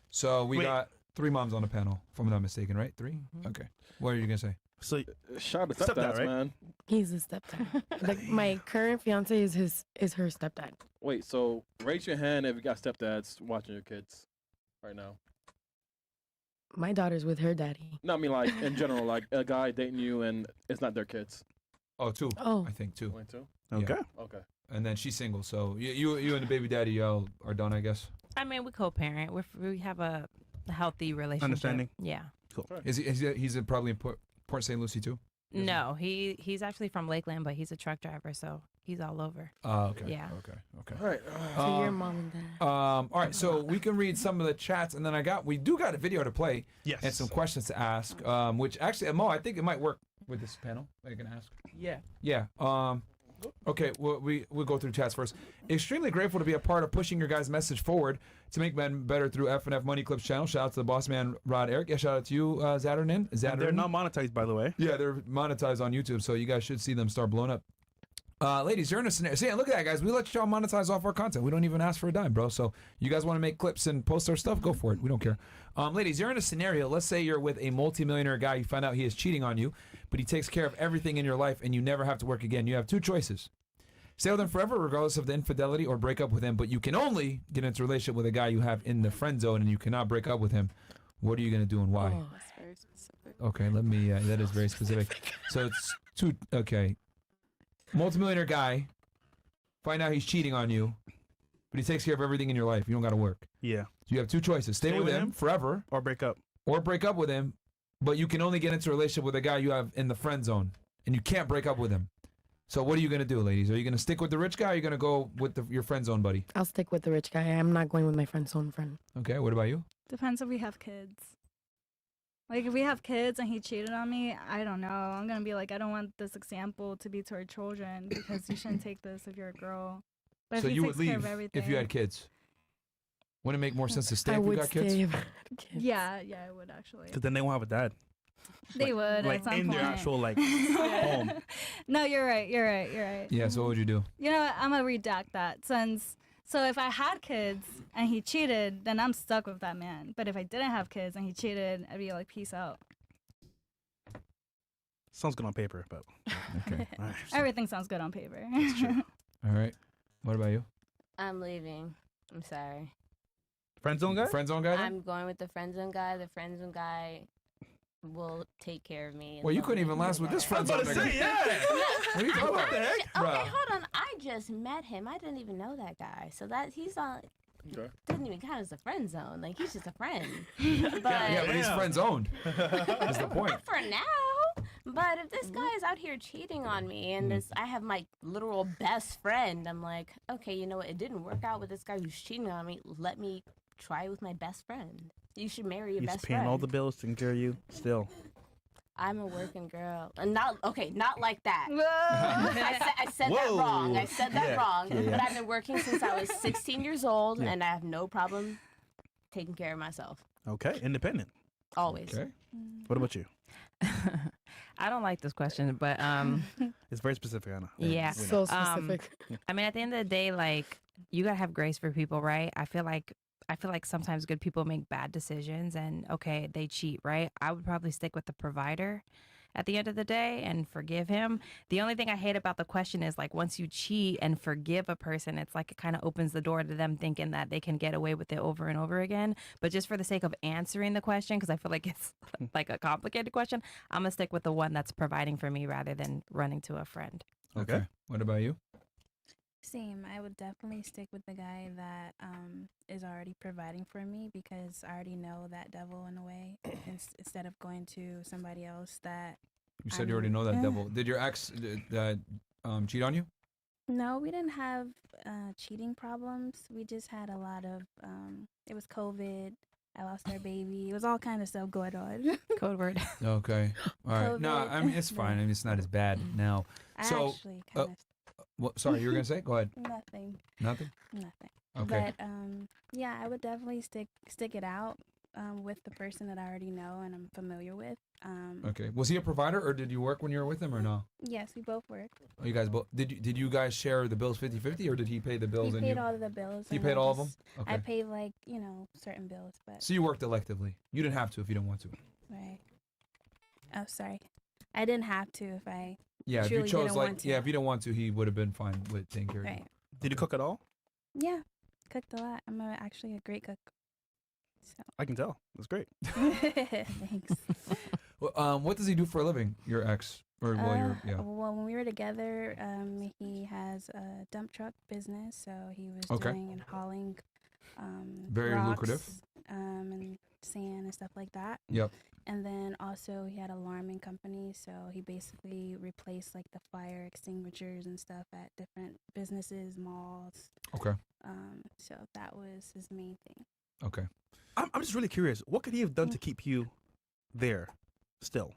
A: So we got 3 moms on the panel, if I'm not mistaken, right? 3? Okay. What are you going to say?
B: So
C: shout out to
B: Stepdad,
C: stepdads,
B: right?
C: man.
D: He's a stepdad. Like my current fiance is her stepdad.
C: Wait, so raise your hand if you got stepdads watching your kids right now.
D: My daughter's with her daddy.
C: No, I mean like in general, like a guy dating you and it's not their kids.
A: Oh, 2.
D: Oh.
A: I think 2.
C: Only 2?
B: Okay.
A: Yeah.
C: Okay.
A: And then she's single, so you and the baby daddy y'all are done, I guess.
I: I mean, we co-parent. We have a healthy relationship.
B: Understanding.
I: Yeah.
B: Cool.
A: Is he's probably in Port St. Lucie too?
I: No, he's actually from Lakeland, but he's a truck driver, so he's all over.
A: Oh, okay.
I: Yeah.
A: Okay.
C: All right.
D: So your mom and dad.
A: All right, so we can read some of the chats, and then we do got a video to play.
B: Yes.
A: And some questions to ask, which actually, Mo, I think it might work with this panel. Are you gonna ask?
E: Yeah.
A: Yeah. Okay, we'll go through chats first. Extremely grateful to be a part of pushing your guys' message forward to make men better through F&F Money Clips channel. Shout out to the boss man, Rod Eric. Yeah, shout out to you, Zatternan.
B: They're not monetized, by the way.
A: Yeah, they're monetized on YouTube, so you guys should see them start blowing up. Ladies, you're in a scenario. See, look at that, guys. We let y'all monetize off our content. We don't even ask for a dime, bro. So you guys want to make clips and post our stuff? Go for it. We don't care. Ladies, you're in a scenario. Let's say you're with a multimillionaire guy. You find out he is cheating on you, but he takes care of everything in your life, and you never have to work again. You have 2 choices. Stay with him forever, regardless of the infidelity, or break up with him. But you can only get into a relationship with a guy you have in the friend zone, and you cannot break up with him. What are you going to do and why?
J: Oh, that's very specific.
A: Okay, let me. That is very specific. So it's 2. Okay, multimillionaire guy. Find out he's cheating on you, but he takes care of everything in your life. You don't got to work.
B: Yeah.
A: So you have 2 choices: stay with him forever,
B: or break up,
A: with him. But you can only get into a relationship with a guy you have in the friend zone, and you can't break up with him. So what are you going to do, ladies? Are you going to stick with the rich guy, or are you going to go with your friend zone buddy?
D: I'll stick with the rich guy. I'm not going with my friend zone friend.
A: Okay, what about you?
F: Depends if we have kids. Like, if we have kids and he cheated on me, I don't know. I'm going to be like, I don't want this example to be to our children because you shouldn't take this if you're a girl. But
A: So
F: if he
A: you
F: takes
A: would
F: care of
A: leave
F: everything,
A: if you had kids? Wouldn't it make more sense to stay
D: I
A: if you
D: would
A: got kids?
D: stay if I had kids.
F: Yeah, I would actually.
B: because then they won't have a dad.
F: They would
B: Like
F: at some
B: in
F: point.
B: their actual home.
F: No, you're right.
A: Yeah, so what would you do?
F: You know what? I'm going to redact that. So if I had kids and he cheated, then I'm stuck with that man. But if I didn't have kids and he cheated, I'd be like, peace out.
B: Sounds good on paper, but
A: Okay.
B: all right.
F: Everything sounds good on paper.
B: That's true.
A: All right. What about you?
H: I'm leaving. I'm sorry.
B: Friend zone guy?
A: Friend zone guy? Then?
H: I'm going with the friend zone guy. The friend zone guy will take care of me.
A: Well, you couldn't even last with this friend zone nigga.
B: Yeah.
A: What are you talking about?
B: the heck?
H: Okay, hold on. I just met him. I didn't even know that guy. So that he's not.
C: Okay.
H: Doesn't even count as a friend zone. Like he's just a friend. But
A: Yeah, but he's friend zoned. That's the point.
H: for now. But if this guy is out here cheating on me and I have my literal best friend, I'm like, okay, you know what? It didn't work out with this guy who's cheating on me. Let me try with my best friend. You should marry your
B: He's
H: best
B: paying
H: friend.
B: all the bills, taking care of you. Still.
H: I'm a working girl. And not like that. I said that
B: Whoa.
H: wrong. I said that
B: Yeah.
H: wrong.
B: Yeah.
H: But I've been working since I was 16 years old, and I have no problem taking care of myself.
B: Okay, independent.
H: Always.
A: Okay.
B: What about you?
I: I don't like this question, but
B: It's very specific, Anna.
I: yeah.
B: we know.
D: So specific.
I: I mean, at the end of the day, like you gotta have grace for people, right? I feel like sometimes good people make bad decisions, and okay, they cheat, right? I would probably stick with the provider at the end of the day and forgive him. The only thing I hate about the question is like once you cheat and forgive a person, it's like it kind of opens the door to them thinking that they can get away with it over and over again. But just for the sake of answering the question, because I feel like it's like a complicated question, I'm gonna stick with the one that's providing for me rather than running to a friend.
A: Okay. What about you?
F: Same. I would definitely stick with the guy that is already providing for me because I already know that devil in a way instead of going to somebody else that.
A: You said you already know that devil. Did your ex cheat on you?
F: No, we didn't have cheating problems. We just had a lot of. It was COVID. I lost our baby. It was all kind of stuff going on.
I: Code word.
A: Okay. All right. No,
F: COVID.
A: I mean it's fine. I mean it's not as bad now.
F: I
A: So,
F: actually kind of
A: what? Sorry, you were gonna say? Go ahead.
F: nothing.
A: Nothing. Okay.
F: But yeah, I would definitely stick it out with the person that I already know and I'm familiar with.
A: Okay. Was he a provider, or did you work when you were with him, or no?
F: Yes, we both worked.
A: Oh, you guys both did you guys share the bills 50-50, or did he pay the bills
F: He
A: and
F: paid
A: you?
F: all of the bills.
A: He
F: and
A: paid
F: I
A: all of
F: just-
A: them. Okay.
F: I paid like certain bills, but
A: So you worked electively. You didn't have to if you didn't want to.
F: right. Oh, sorry. I didn't have to if I.
A: Yeah, if you
F: truly
A: chose
F: didn't
A: like
F: want to.
A: if you didn't want to, he would have been fine with taking care of you.
F: Right.
B: Did you cook at all?
F: Yeah, cooked a lot. I'm actually a great cook. So
B: I can tell. That's great.
F: thanks.
A: Well, what does he do for a living? Your ex, or
F: Well, when we were together, he has a dump truck business, so he was
A: Okay.
F: doing and hauling
A: Very
F: rocks,
A: lucrative.
F: And sand and stuff like that.
A: Yep.
F: And then also he had an alarming company, so he basically replaced like the fire extinguishers and stuff at different businesses, malls.
A: Okay.
F: So that was his main thing.
A: Okay.
B: I'm just really curious. What could he have done to keep you there still?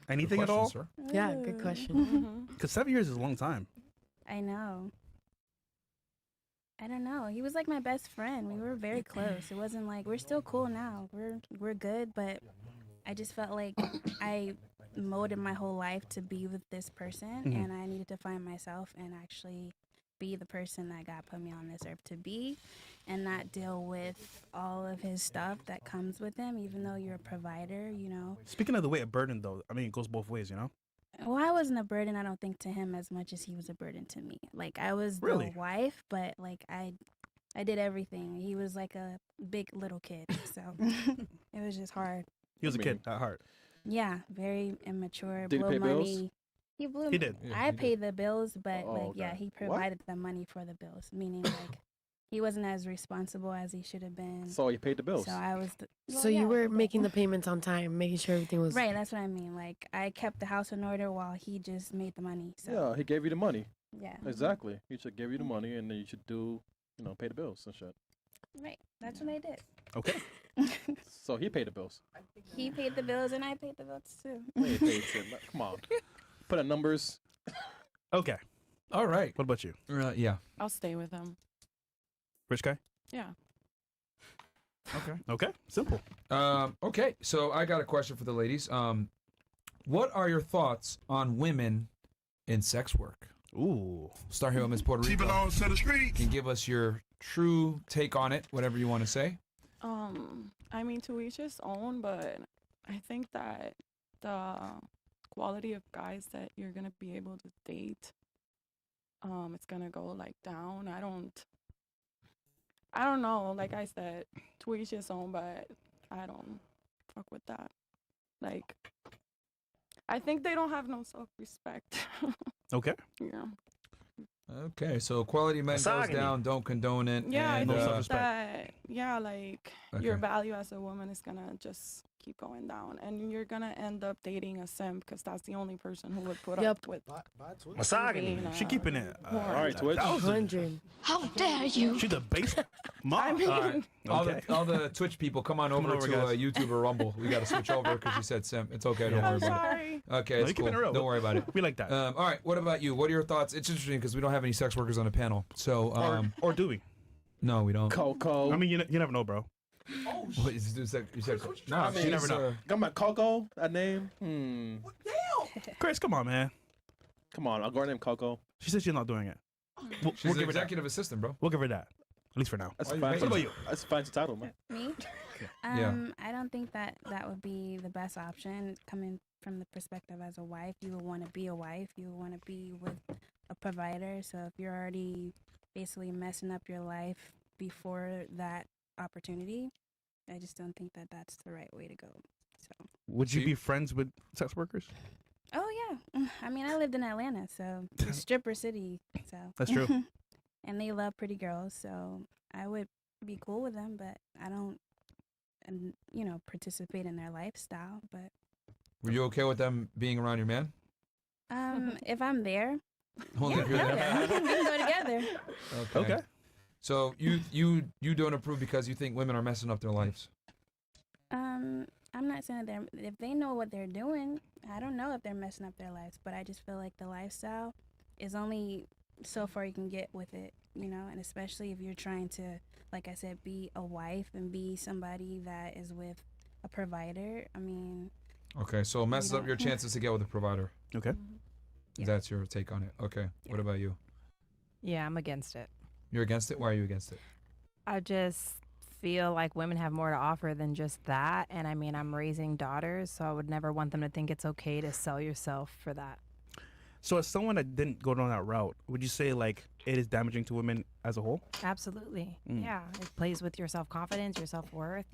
B: Anything
A: Good
B: at all?
A: question, sir.
D: Yeah, good question.
B: Because 7 years is a long time.
F: I know. I don't know. He was like my best friend. We were very close. It wasn't like we're still cool now. We're good, but I just felt like I molded my whole life to be with this person, and I needed to find myself and actually be the person that God put me on this earth to be, and not deal with all of his stuff that comes with him. Even though you're a provider,
B: Speaking of the way a burden, though, I mean, it goes both ways, you know?
F: Well, I wasn't a burden, I don't think, to him as much as he was a burden to me. Like, I was
B: Really?
F: the wife, but, like, I did everything. He was like a big little kid, so it was just hard.
B: He was a kid at heart.
F: Yeah, very immature,
C: Did he
F: blow
C: pay bills?
F: money. He blew
B: He did.
A: Yeah,
F: I
A: he did.
F: paid the bills, but,
C: Oh,
F: like, yeah,
C: okay.
F: he
C: What?
F: provided the money for the bills, meaning, like, he wasn't as responsible as he should have been.
C: So you paid the bills.
F: So I was
D: So you were making the payments on time, making sure everything was
F: Right, that's what I mean. Like, I kept the house in order while he just made the money. So,
C: Yeah, he gave you the money.
F: yeah.
C: Exactly. He should give you the money, and then you should pay the bills and shit.
F: Right, that's what I did.
B: Okay.
C: So he paid the bills.
F: He paid the bills and I paid the bills too.
C: He paid it. Come on. Put in numbers.
B: Okay.
A: All right.
B: What about you?
A: Yeah.
J: I'll stay with him.
B: Rich guy?
J: Yeah.
A: Okay.
B: Okay. Simple.
A: Okay. So I got a question for the ladies. What are your thoughts on women in sex work?
B: Ooh.
A: Start here with Miss Puerto
G: She
A: Rico.
G: belongs to the streets.
A: And give us your true take on it, whatever you want to say.
J: I mean, to each his own, but I think that the quality of guys that you're gonna be able to date it's gonna go like down. I don't know. Like I said, to each his own, but I don't fuck with that. Like, I think they don't have no self-respect.
B: Okay.
J: Yeah.
A: Okay, so quality men goes down, don't condone it.
J: Yeah,
A: and,
J: I think that, like, your
A: Okay.
J: value as a woman is gonna just keep going down. And you're gonna end up dating a simp because that's the only person who would put up with
B: Misogyny. She keeping it.
C: All right, Twitch.
D: 100.
K: How dare you?
B: She's the base. Mom.
J: I mean,
B: All right. Okay.
A: all the Twitch people, come on over
B: over,
A: to
B: guys.
A: YouTube or Rumble. We got to switch over because you said simp. It's okay, don't
B: Yeah.
A: worry
J: I'm
A: about
J: sorry.
A: it. Okay,
B: No,
A: it's
B: you keep it
A: cool.
B: real.
A: Don't worry about it.
B: We like that.
A: All right, what about you? What are your thoughts? It's interesting because we don't have any sex workers on the panel. So,
B: or do we?
A: no, we don't.
C: Coco.
B: I mean, you never know, bro.
A: What, you said no,
C: I mean,
A: you
B: never know.
C: Got my Coco, that name.
B: Chris, come on, man.
C: Come on, a girl named Coco.
B: She said she's not doing it. We'll
A: She's an
B: give her that.
A: executive assistant, bro.
B: We'll give her that. At least for now.
C: That's
A: Why
C: a
A: you
C: fancy.
A: making-
B: What about you?
C: That's a fancy title, man.
F: Me?
A: Yeah.
F: I don't think that would be the best option coming from the perspective as a wife. You would want to be a wife. You would want to be with a provider. So if you're already basically messing up your life before that opportunity, I just don't think that that's the right way to go. So.
B: Would you be friends with sex workers?
F: Oh yeah, I mean I lived in Atlanta, so it's stripper city. So
B: That's true.
F: And they love pretty girls, so I would be cool with them, but I don't, participate in their lifestyle. But
A: Were you okay with them being around your man?
F: if I'm there,
A: Only if you're
F: yeah,
A: there.
F: we can go together.
A: Okay. So you don't approve because you think women are messing up their lives.
F: I'm not saying that if they know what they're doing, I don't know if they're messing up their lives, but I just feel like the lifestyle is only so far you can get with it, and especially if you're trying to, like I said, be a wife and be somebody that is with a provider. I mean,
A: Okay, so it messes up your chances to get with a provider.
B: Okay.
F: Yeah.
A: That's your take on it. Okay.
F: Yeah.
A: What about you?
I: Yeah, I'm against it.
A: You're against it? Why are you against it?
I: I just feel like women have more to offer than just that. And I mean, I'm raising daughters, so I would never want them to think it's okay to sell yourself for that.
B: So as someone that didn't go down that route, would you say like it is damaging to women as a whole?
I: Absolutely. Yeah. It plays with your self-confidence, your self-worth,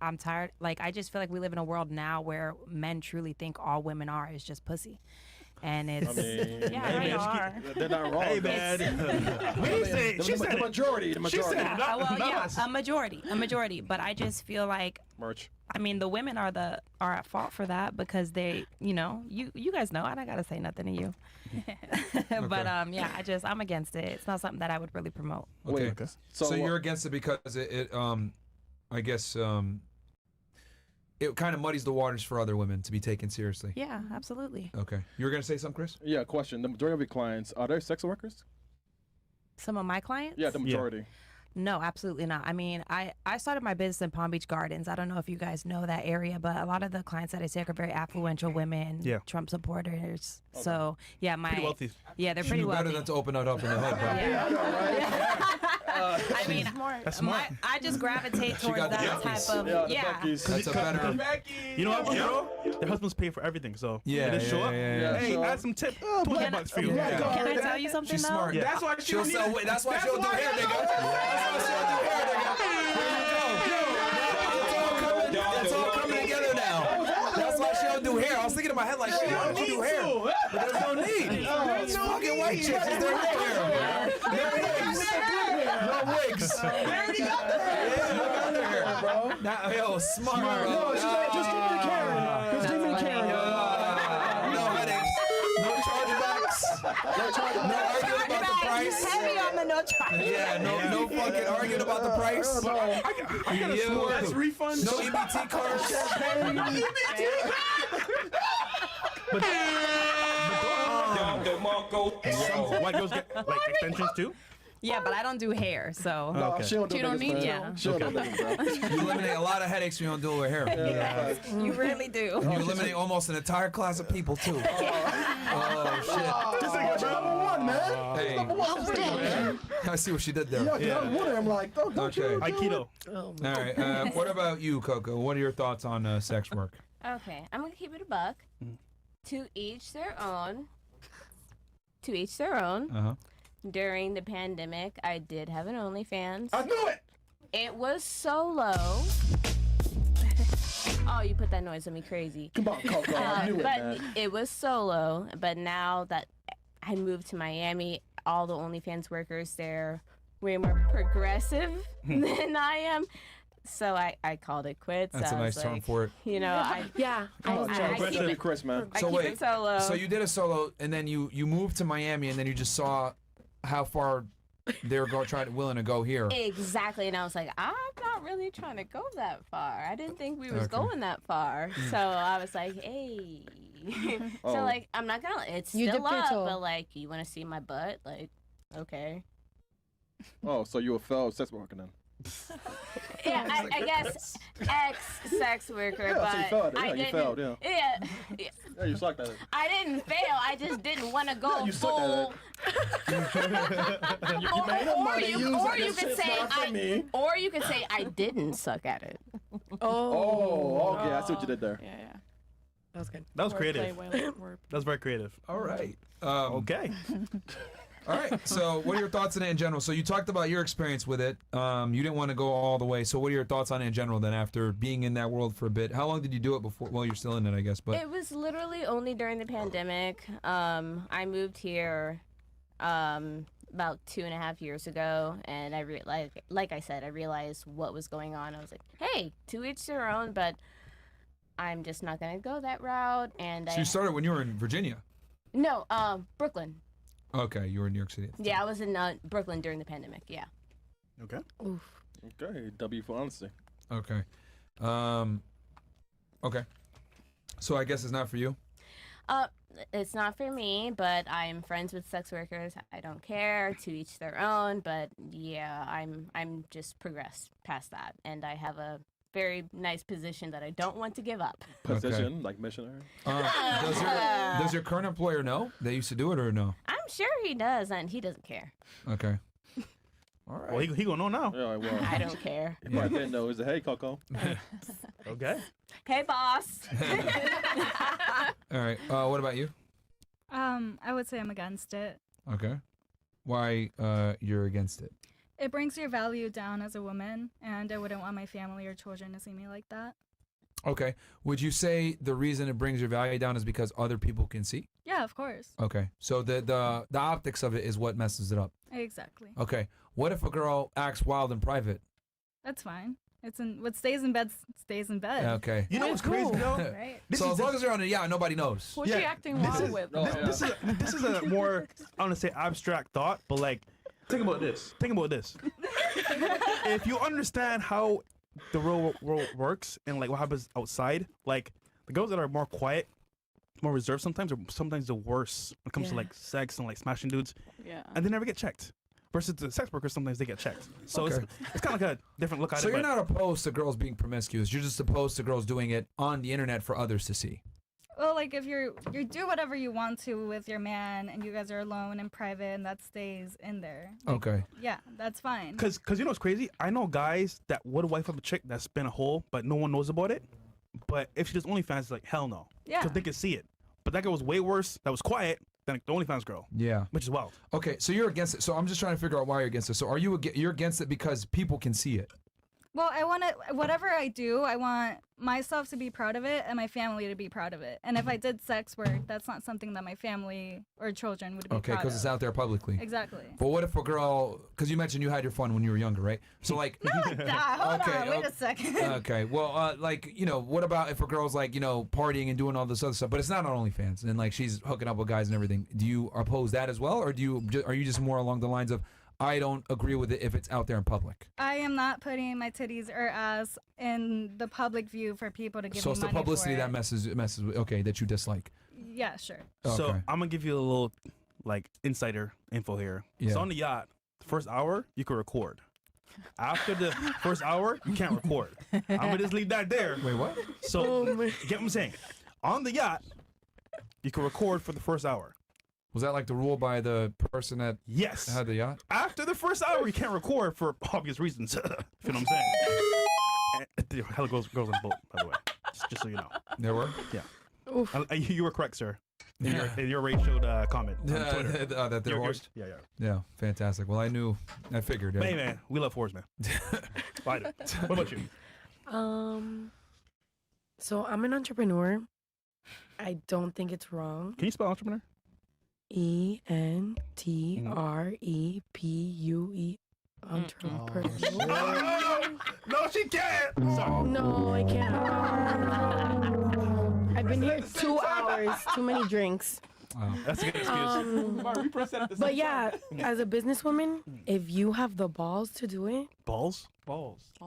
I: I'm tired. Like, I just feel like we live in a world now where men truly think all women are is just pussy. And it's, yeah, they are.
C: They're not wrong.
B: Hey, man. What do you say? She said
C: The
B: it.
C: majority. The
B: She
C: majority.
B: said it. Not,
I: Well,
B: not
I: yeah,
B: us.
I: a majority. But I just feel like,
C: Merch.
I: I mean, the women are at fault for that because they, you guys know. I don't gotta say nothing to you. But yeah, I'm against it. It's not something that I would really promote.
A: Okay.
C: Wait,
A: So you're against it because it I guess it kind of muddies the waters for other women to be taken seriously.
I: Yeah, absolutely.
A: Okay. You were gonna say something, Chris?
C: Yeah, question. The majority of your clients, are they sex workers?
I: Some of my clients?
C: Yeah, the majority.
I: No, absolutely not. I mean, I started my business in Palm Beach Gardens. I don't know if you guys know that area, but a lot of the clients that I take are very affluential women, Trump supporters. Okay. So, yeah,
B: pretty wealthy.
I: Yeah, they're pretty wealthy.
A: Better than to open it up in the hood, bro.
I: I mean,
B: That's smart.
I: I just gravitate towards that type of,
A: That's a better.
B: You know what, bro? Their husbands pay for everything, so
A: Yeah,
B: they just show up.
A: yeah.
B: Hey, add some tip. $20 for you.
I: Can I tell you something
A: She's
I: though?
A: smart.
B: Yeah.
E: That's why
A: She'll sell. That's why she'll do hair, nigga. That's why she'll do hair, nigga. It's all coming together now. That's why she'll do hair. I was thinking in my head like, shit, why don't you do hair? But there's no need. It's fucking white chicks. It's their hair. No wigs.
E: already got the hair.
A: Yeah, look out there, bro. Now, yo, smart.
E: No, just give me the Karen. Just give me the Karen.
A: No headaches. No chargebacks. No arguing about the price.
I: Heavy on the no charge.
A: Yeah, no fucking arguing about the price.
B: I got a
A: Yeah.
B: small. That's refunds.
A: No EBT cards.
B: Some white girls get like extensions too.
I: Yeah, but I don't do hair, so.
C: No,
B: Okay.
C: she don't do
I: You don't
C: niggas,
I: need
C: man.
I: to. Yeah.
C: She don't do niggas, bro.
A: You eliminate a lot of headaches when you don't do it with hair.
I: You really do.
A: And you eliminate almost an entire class of people too. Oh
C: This nigga number one, man.
A: shit.
C: Number one.
A: Hey, I see what she did there.
C: Yeah, I'm wondering. I'm like, don't
A: Okay.
C: you?
B: Aikido.
A: All right. What about you, Coco? What are your thoughts on sex work?
H: Okay, I'm gonna keep it a buck. To each their own. To each their own.
A: Uh huh.
H: during the pandemic, I did have an OnlyFans.
C: I knew it.
H: It was solo. Oh, you put that noise on me crazy.
C: Come on, Coco. I knew it,
H: but
C: man.
H: it was solo. But now that I moved to Miami, all the OnlyFans workers there way more progressive than I am. So I called it quits.
A: That's a
H: I was
A: nice term
H: like,
A: for it.
H: You know, I keep it,
C: Chris, man.
H: I keep it solo.
A: So you did a solo, and then you moved to Miami, and then you just saw how far they were willing to go here.
H: Exactly, and I was like, I'm not really trying to go that far. I didn't think we was
A: Okay.
H: going that far. So I was like, hey. So like, I'm not gonna. It's
D: You
H: still
D: dipped your
H: up,
D: toe.
H: but like, you want to see my butt? Like, okay.
C: Oh, so you a fellow sex worker then?
H: Yeah, I guess ex-sex worker,
C: Yeah, so you
H: but
C: failed it.
H: I
C: Yeah, you
H: didn't.
C: failed, yeah.
H: Yeah.
C: Yeah, you sucked at it.
H: I didn't fail. I just didn't want to go
C: you sucked at
H: full.
C: You made the money. You was like,
H: you
C: this
H: could
C: shit's
H: say
C: not for me.
H: or you could say I didn't suck at it.
C: Oh, okay. I see what you did there.
J: Yeah.
D: That was good.
B: That was
J: Wordplay,
B: creative.
J: wordplay.
B: That was very creative.
A: All right.
B: Okay.
A: All right. So, what are your thoughts on it in general? So, you talked about your experience with it. You didn't want to go all the way. So, what are your thoughts on it in general? Then, after being in that world for a bit, how long did you do it before? Well, you're still in it, I guess. But
H: It was literally only during the pandemic. I moved here about 2.5 years ago, and I like I said, I realized what was going on. I was like, hey, to each their own, but I'm just not gonna go that route. And
A: so you started when you were in Virginia.
H: No, Brooklyn.
A: Okay, you were in New York City.
H: Yeah, I was in Brooklyn during the pandemic. Yeah.
B: Okay.
C: Okay, W for honesty.
A: Okay. Okay. So I guess it's not for you.
H: It's not for me, but I'm friends with sex workers. I don't care. To each their own. But yeah, I'm just progressed past that, and I have a very nice position that I don't want to give up.
C: Position, like missionary.
A: Does your current employer know they used to do it or no?
H: I'm sure he does, and he doesn't care.
A: Okay. All right.
B: Well, he gonna know now.
C: Yeah, well.
H: I don't care.
C: He probably didn't know. Is it, hey, Coco?
B: Okay.
H: Hey, boss.
A: All right. What about you?
K: I would say I'm against it.
A: Okay. Why you're against it?
K: It brings your value down as a woman, and I wouldn't want my family or children to see me like that.
A: Okay. Would you say the reason it brings your value down is because other people can see?
K: Yeah, of course.
A: Okay. So the optics of it is what messes it up.
K: Exactly.
A: Okay. What if a girl acts wild in private?
K: That's fine. It's in what stays in bed stays in bed.
A: Okay.
B: You know what's crazy though?
K: Right.
A: So as long as you're on the yacht, nobody knows.
J: Who's she acting wild with?
B: This is a more, I want to say, abstract thought, but like, think about this. If you understand how the real world works and like what happens outside, like the girls that are more quiet, more reserved sometimes are sometimes the worst when it comes to like sex and like smashing dudes,
J: Yeah.
B: and they never get checked. Versus the sex workers, sometimes they get checked. So
A: Okay.
B: it's kind of like a different look at
A: So
B: it.
A: you're
B: but-
A: not opposed to girls being promiscuous. You're just opposed to girls doing it on the internet for others to see.
K: Well, like if you do whatever you want to with your man, and you guys are alone and private, and that stays in there. Like,
A: Okay.
K: Yeah, that's fine.
B: Cause you know what's crazy? I know guys that would wife up a chick that's been a hole, but no one knows about it. But if she does OnlyFans, it's like hell no.
K: Yeah.
B: Cause they can see it. But that girl was way worse. That was quiet than the OnlyFans girl,
A: Yeah.
B: which is wild.
A: Okay. So you're against it. So I'm just trying to figure out why you're against it. So are you you're against it because people can see it?
K: Well, I want to, whatever I do, I want myself to be proud of it and my family to be proud of it. And if I did sex work, that's not something that my family or children would be
A: Okay,
K: proud
A: because
K: of.
A: it's out there publicly.
K: Exactly.
A: But what if a girl? Because you mentioned you had your fun when you were younger, right? So like.
K: Not like that. Hold
A: Okay,
K: on. Wait
A: okay.
K: a second.
A: Okay. Well, like what about if a girl's like partying and doing all this other stuff, but it's not on OnlyFans and like she's hooking up with guys and everything? Do you oppose that as well, or are you just more along the lines of I don't agree with it if it's out there in public?
K: I am not putting my titties or ass in the public view for people to give
A: So
K: me
A: it's the
K: money
A: publicity
K: for
A: that
K: it.
A: messes with that you dislike.
K: Yeah, sure.
B: So
A: Okay.
B: I'm gonna give you a little like insider info here.
A: Yeah.
B: So on the yacht, the first hour you can record. After the first hour, you can't record. I'm gonna just leave that there.
A: Wait, what?
B: So get what I'm saying? On the yacht, you can record for the first hour.
A: Was that like the rule by the person that
B: Yes.
A: had the yacht?
B: After the first hour, you can't record for obvious reasons. If you know what I'm saying? And hella girls on the boat, by the way. Just so you know.
A: There were?
B: Yeah. You were correct, sir. in your ratioed comment on Twitter.
A: That they're horsed?
B: Yeah.
A: Yeah, fantastic. Well, I figured.
B: Hey, man, we love whores, man. What about you?
D: So I'm an entrepreneur. I don't think it's wrong.
B: Can you spell entrepreneur?
D: ENTREPUE. Entrepreneur.
B: No, she can't. Sorry.
D: No, I can't. I've been here 2 hours. Too many drinks.
B: That's a good excuse.
D: But yeah, as a businesswoman, if you have the balls to do it,
B: Balls?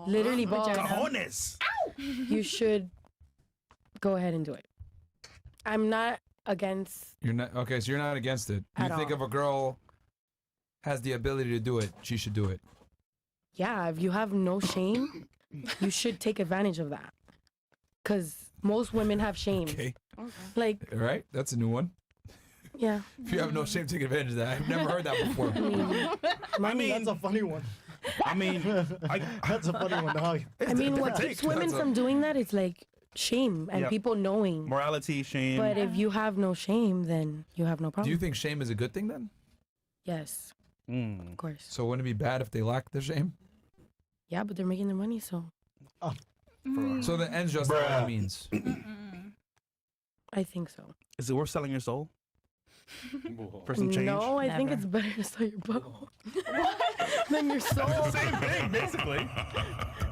D: literally balls,
B: Cojones.
D: you should go ahead and do it. I'm not against.
A: You're not okay. So you're not against it. You
D: At
A: think
D: all.
A: if a girl has the ability to do it, she should do it.
D: Yeah, if you have no shame, you should take advantage of that. Because most women have shame.
A: Okay.
D: Like,
A: All right. That's a new one.
D: yeah.
A: If you have no shame, take advantage of that. I've never heard that before.
B: I mean,
E: That's a funny one.
B: I mean,
E: That's a funny one, dog.
D: I mean, what
B: take.
D: keeps women
A: That's a-
D: from doing that is like shame and
B: Yeah.
D: people knowing.
B: morality, shame.
D: But if you have no shame, then you have no
A: Do
D: problem.
A: you think shame is a good thing then?
D: Yes, of course.
A: So wouldn't it be bad if they lack the shame?
D: Yeah, but they're making their money, so
A: So the ends justify the means.
D: I think so.
B: Is it worth selling your soul for some change?
D: No, I think
I: Never.
D: it's better to sell your boat than your soul.
B: Same thing, basically.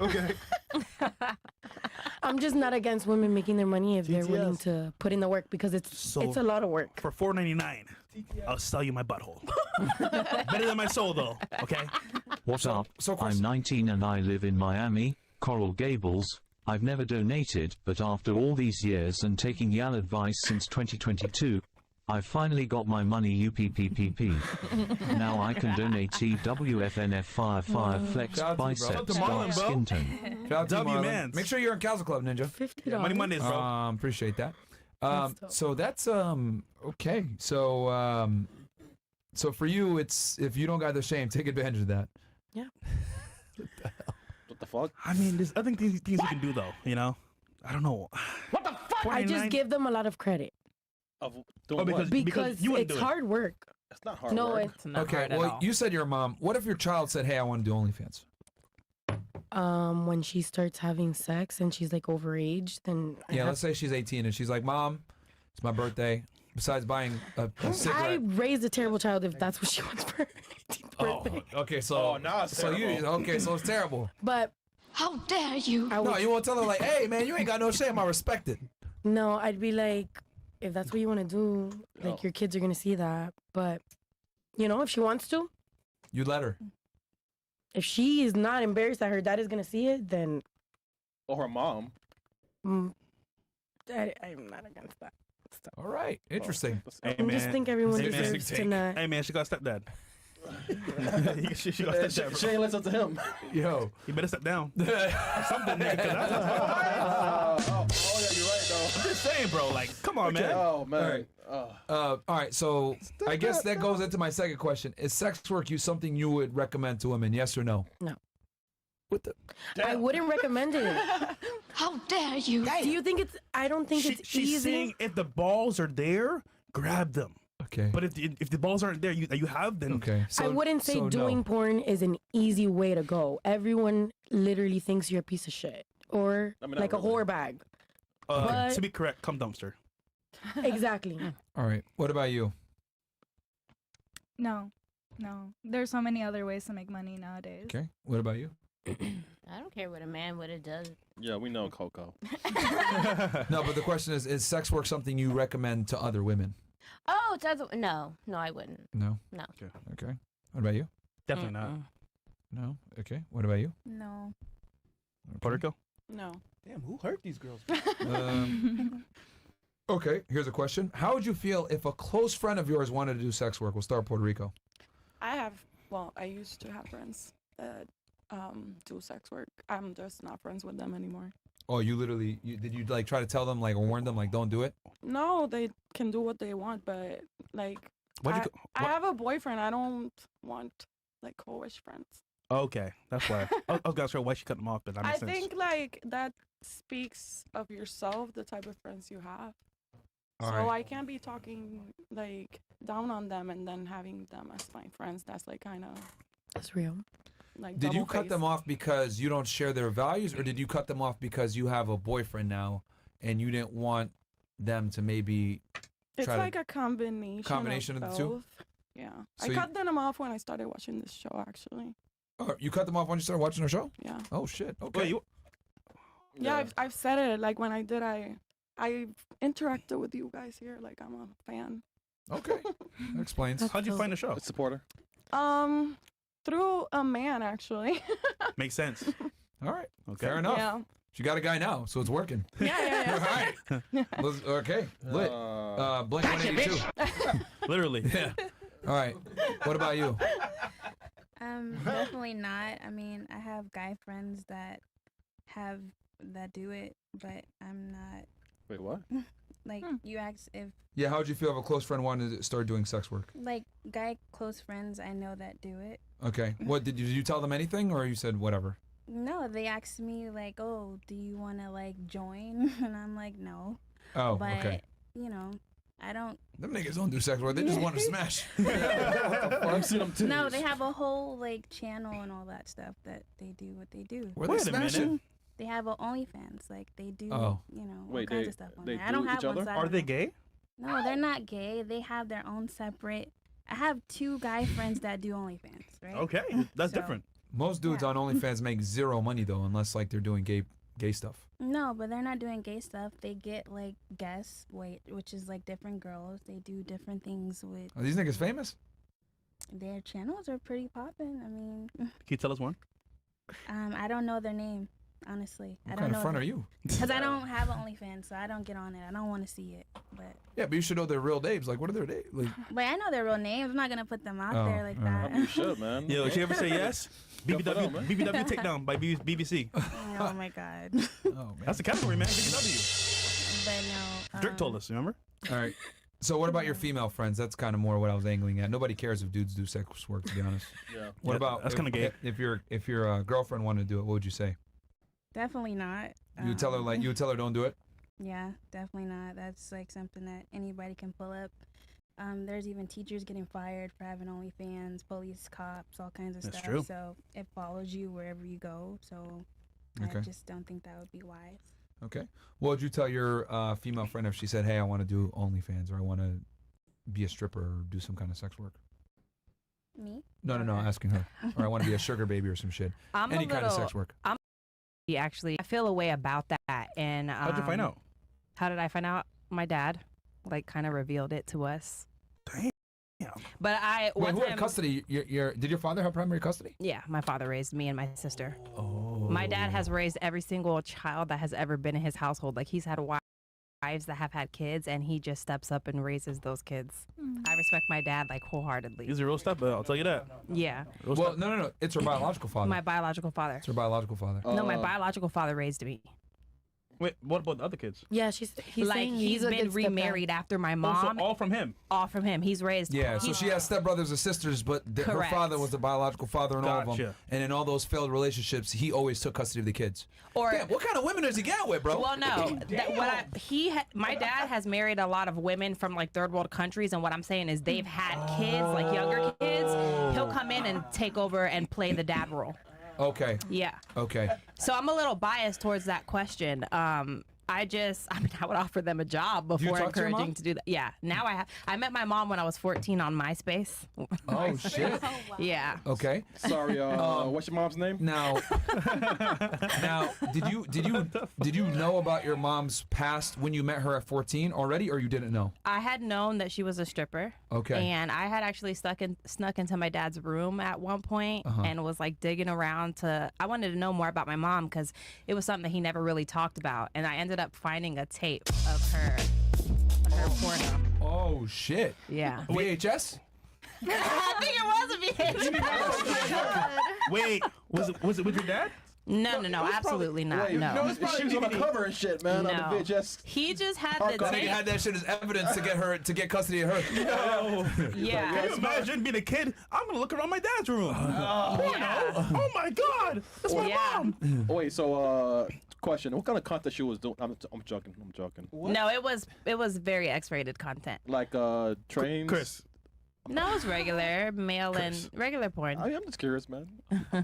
E: Okay.
D: I'm just not against women making their money if they're willing
E: TTS.
D: to put in the work because it's a lot of work.
B: For $4.99, I'll sell you my butthole. Better than my soul, though. Okay.
L: What's up?
A: so
L: I'm
A: question-
L: 19 and I live in Miami, Coral Gables. I've never donated, but after all these years and taking Yal advice since 2022, I finally got my money UPPPP. Now I can donate TWFNF Fire Flex
A: Shout out to you, bro.
L: Biceps
B: Shout out to Marlon,
L: Dark
B: bro.
L: Skin Tone.
A: Shout out to you,
B: W
A: Marlon.
B: Mans.
A: Make sure you're in Council Club, Ninja.
D: $50.
B: Money Mondays, bro.
A: Appreciate that.
D: That's dope.
A: So that's okay. So for you, it's if you don't got the shame, take advantage of that.
D: Yeah.
C: What the fuck?
B: I mean, there's other things you can do, though. You know, I don't know.
C: What the fuck?
D: I just
B: $4.99?
D: give them a lot of credit
C: Of doing
B: because-
C: what?
D: because
B: you wouldn't
D: it's
B: do it.
D: hard work.
C: It's not hard
D: No,
C: work.
I: It's not
A: Okay.
I: hard at
A: Well,
I: all.
A: you said you're a mom. What if your child said, "Hey, I want to do OnlyFans"?
D: When she starts having sex and she's like overage, then
A: Yeah. Let's say she's 18 and she's like, "Mom, it's my birthday. Besides buying a
D: I
A: cigarette."
D: raised a terrible child if that's what she wants for her 18th birthday.
A: Okay. So.
C: Oh, now it's
A: so you.
C: terrible.
A: Okay. So it's terrible.
D: But
M: How dare you?
D: I would,
A: No, you won't tell her like, "Hey, man, you ain't got no shame. I respect it."
D: no, I'd be like, if that's what you want to do, like
C: Oh.
D: your kids are gonna see that. But if she wants to,
A: You let her.
D: if she is not embarrassed that her dad is gonna see it, then
C: Or her mom.
D: I'm not against that. So,
A: All right. Interesting.
B: Hey,
D: I just
B: man.
D: think everyone
B: Hey, man.
D: deserves to not.
B: Hey, man, she got a stepdad. she got a
C: She
B: stepdad,
C: she
B: bro.
C: ain't listen to him.
A: Yo.
B: You better step down. Something, nigga, 'cause that's
C: Oh, yeah, you're right, though.
B: I'm just saying, bro. Like, come on, man.
C: Oh, man.
A: All right. All right, so I guess that goes into my second question. Is sex work you something you would recommend to women? Yes or no?
D: No.
A: What the?
D: I wouldn't recommend it.
M: How dare you?
D: Do you think it's? I don't think it's
B: She's
D: easy.
B: saying if the balls are there, grab them.
A: Okay.
B: But if the balls aren't there, you have them.
A: Okay. So,
D: I wouldn't say
A: so no.
D: doing porn is an easy way to go. Everyone literally thinks you're a piece of shit or
C: I mean, not
D: like a
C: really.
D: whore bag.
B: To
D: But-
B: be correct, cum dumpster.
D: Exactly.
A: All right. What about you?
K: No. There's so many other ways to make money nowadays.
A: Okay. What about you?
H: I don't care what a man would have does.
C: Yeah, we know Coco.
A: No, but the question is sex work something you recommend to other women?
H: Oh, it doesn't. No, I wouldn't.
A: No.
H: No.
A: Okay. What about you?
B: Definitely not.
A: No. Okay. What about you?
K: No.
B: Puerto Rico?
J: No.
E: Damn, who hurt these girls?
A: Okay. Here's a question. How would you feel if a close friend of yours wanted to do sex work? We'll start Puerto Rico.
J: I used to have friends that do sex work. I'm just not friends with them anymore.
A: Oh, you literally did you like try to tell them like or warn them like don't do it?
J: No, they can do what they want, but like I have a boyfriend. I don't want like co-ish friends.
B: Okay, that's why. I was gonna show why she cut them off, but that
J: I
B: makes sense.
J: think like that speaks of yourself, the type of friends you have.
A: All
J: So
A: right.
J: I can't be talking like down on them and then having them as my friends. That's like kind of
D: That's real.
J: like.
A: Did you cut
J: double-faced.
A: them off because you don't share their values, or did you cut them off because you have a boyfriend now and you didn't want them to maybe
J: It's
A: try
J: like
A: to...
J: a combination of
A: the
J: both.
A: two?
J: Yeah.
A: So
J: I
A: you-
J: cut them off when I started watching this show, actually.
A: Oh, you cut them off when you started watching the show?
J: Yeah.
A: Oh, shit. Okay.
B: Wait,
J: Yeah, I've said it. Like when I did, I interacted with you guys here. Like I'm a fan.
A: Okay. That explains.
B: How'd you find the show?
C: Supporter.
J: Through a man actually.
B: Makes sense.
A: All right.
B: Okay.
A: Fair enough.
J: Yeah.
A: She got a guy now, so it's working.
J: Yeah.
A: All right. Okay. Lit. Blink 182.
B: Literally.
A: Yeah. All right. What about you?
F: Definitely not. I mean, I have guy friends that do it, but I'm not.
C: Wait, what?
F: Like you asked if
A: Yeah, how'd you feel if a close friend wanted to start doing sex work?
F: like guy close friends I know that do it.
A: Okay. What did you tell them anything, or you said whatever?
F: No, they asked me like, "Oh, do you want to like join?" And I'm like, "No."
A: Oh,
F: but,
A: okay.
F: You know, I don't.
A: Them niggas don't do sex work. They just want to smash.
C: I've seen them too.
F: No, they have a whole like channel and all that stuff that they do what they do.
A: Were they smashing?
F: They have a OnlyFans, like they do,
A: Oh.
F: you know, all
C: Wait,
F: kinds
C: they-
F: of stuff on
C: they
F: there. I don't
C: do
F: have
C: each
F: one.
C: other?
F: So I
B: Are
F: don't
B: they
F: know.
B: gay?
F: No, they're not gay. They have their own separate. I have 2 guy friends that do OnlyFans, right?
B: Okay, that's
F: So-
B: different.
A: Most dudes on OnlyFans make zero money though, unless like they're doing gay stuff.
F: No, but they're not doing gay stuff. They get like guests, which is like different girls. They do different things with.
A: Are these niggas famous?
F: Their channels are pretty popping. I mean,
B: Can you tell us one?
F: I don't know their name, honestly. I
A: What
F: don't
A: kind
F: know.
A: of front are you?
F: Because I don't have an OnlyFans, so I don't get on it. I don't want to see it, but.
A: Yeah, but you should know their real names. Like, what are their names? Like,
F: But I know their real names. I'm not gonna put them out
A: Oh,
F: there like
A: alright.
F: that.
C: You should, man.
B: Yo, did she ever say yes?
C: Good for them, man.
B: BBW Takedown by BBC.
F: Oh my god.
A: oh man.
B: That's the category, man. BBW.
F: But no.
B: Dirk told us, remember?
A: All right. So what about your female friends? That's kind of more what I was angling at. Nobody cares if dudes do sex work, to be honest.
C: Yeah.
A: What
B: Yeah,
A: about
B: that's kinda gay.
A: If your girlfriend wanted to do it, what would you say?
F: Definitely not.
A: You would tell her like you would tell her don't do it.
F: Yeah, definitely not. That's like something that anybody can pull up. There's even teachers getting fired for having OnlyFans, police, cops, all kinds of
B: That's
F: stuff.
B: true.
F: So it follows you wherever you go. So
A: Okay.
F: I just don't think that would be wise.
A: Okay. What would you tell your female friend if she said, "Hey, I want to do OnlyFans, or I want to be a stripper, or do some kind of sex work"?
F: Me?
A: No, asking her. Or I want to be a sugar baby or some shit.
I: I'm
A: Any
I: a
A: kind of
I: little-
A: sex work.
I: Actually, I feel a way about that. And
B: How'd you find out?
I: How did I find out? My dad, like, kind of revealed it to us.
B: Damn.
I: But
A: Wait,
I: one
A: who had
I: time,
A: custody? Did your father have primary custody?
I: yeah, my father raised me and my sister.
A: Oh.
I: My dad has raised every single child that has ever been in his household. Like, he's had wives that have had kids, and he just steps up and raises those kids. I respect my dad, like, wholeheartedly.
B: He's a real step, I'll tell you that.
I: Yeah.
B: Real
A: Well,
B: step.
A: no. It's her biological father.
I: My biological father.
A: It's her biological father.
I: No, my biological father raised me.
B: Wait, what about the other kids?
D: Yeah, he's
I: Like,
D: saying
I: he's
D: a
I: been
D: good step
I: remarried
D: back.
I: after my
B: Oh,
I: mom.
B: so all from him.
I: All from him. He's raised.
A: Yeah, so she has stepbrothers and sisters, but her
I: Correct.
A: father was the biological father in all of them.
B: Gotcha.
A: And in all those failed relationships, he always took custody of the kids.
I: Or
A: Damn, what kind of women does he get out with, bro?
I: Well, no. My dad has married a lot of women from like third world countries, and what I'm saying is they've had kids, like younger kids. He'll come in and take over and play the dad role.
A: Okay.
I: Yeah.
A: Okay.
I: So I'm a little biased towards that question. I would offer them a job before
A: talk to your
I: encouraging
A: mom?
I: to do that. Yeah. Now I met my mom when I was 14 on MySpace.
A: Oh shit.
I: Yeah.
A: Okay.
C: Sorry, what's your mom's name?
A: Now, did you know about your mom's past when you met her at 14 already, or you didn't know?
I: I had known that she was a stripper.
A: Okay.
I: And I had actually snuck into my dad's room at one point and was like digging around I wanted to know more about my mom because it was something that he never really talked about. And I ended up finding a tape of her porno.
A: Oh shit.
I: Yeah.
A: VHS?
I: I think it was a VHS.
B: Wait, was it with your dad?
I: No, absolutely not.
C: Wait,
I: No.
C: she was on the cover and shit, man.
I: No.
C: On the VHS.
I: He just had
C: That
I: the
A: That nigga
I: tape.
A: had that shit as evidence to get custody of her.
B: No.
I: Yeah.
B: Can you imagine being a kid? I'm gonna look around my dad's room.
I: Yeah.
B: Oh my god, that's my
I: Yeah.
B: mom.
C: Oh, wait, so Question: what kind of content she was doing? I'm joking. I'm joking.
I: No, it was very X-rated content.
C: Like trains.
B: Chris.
I: No, it was regular male and regular porn.
C: I'm just curious, man.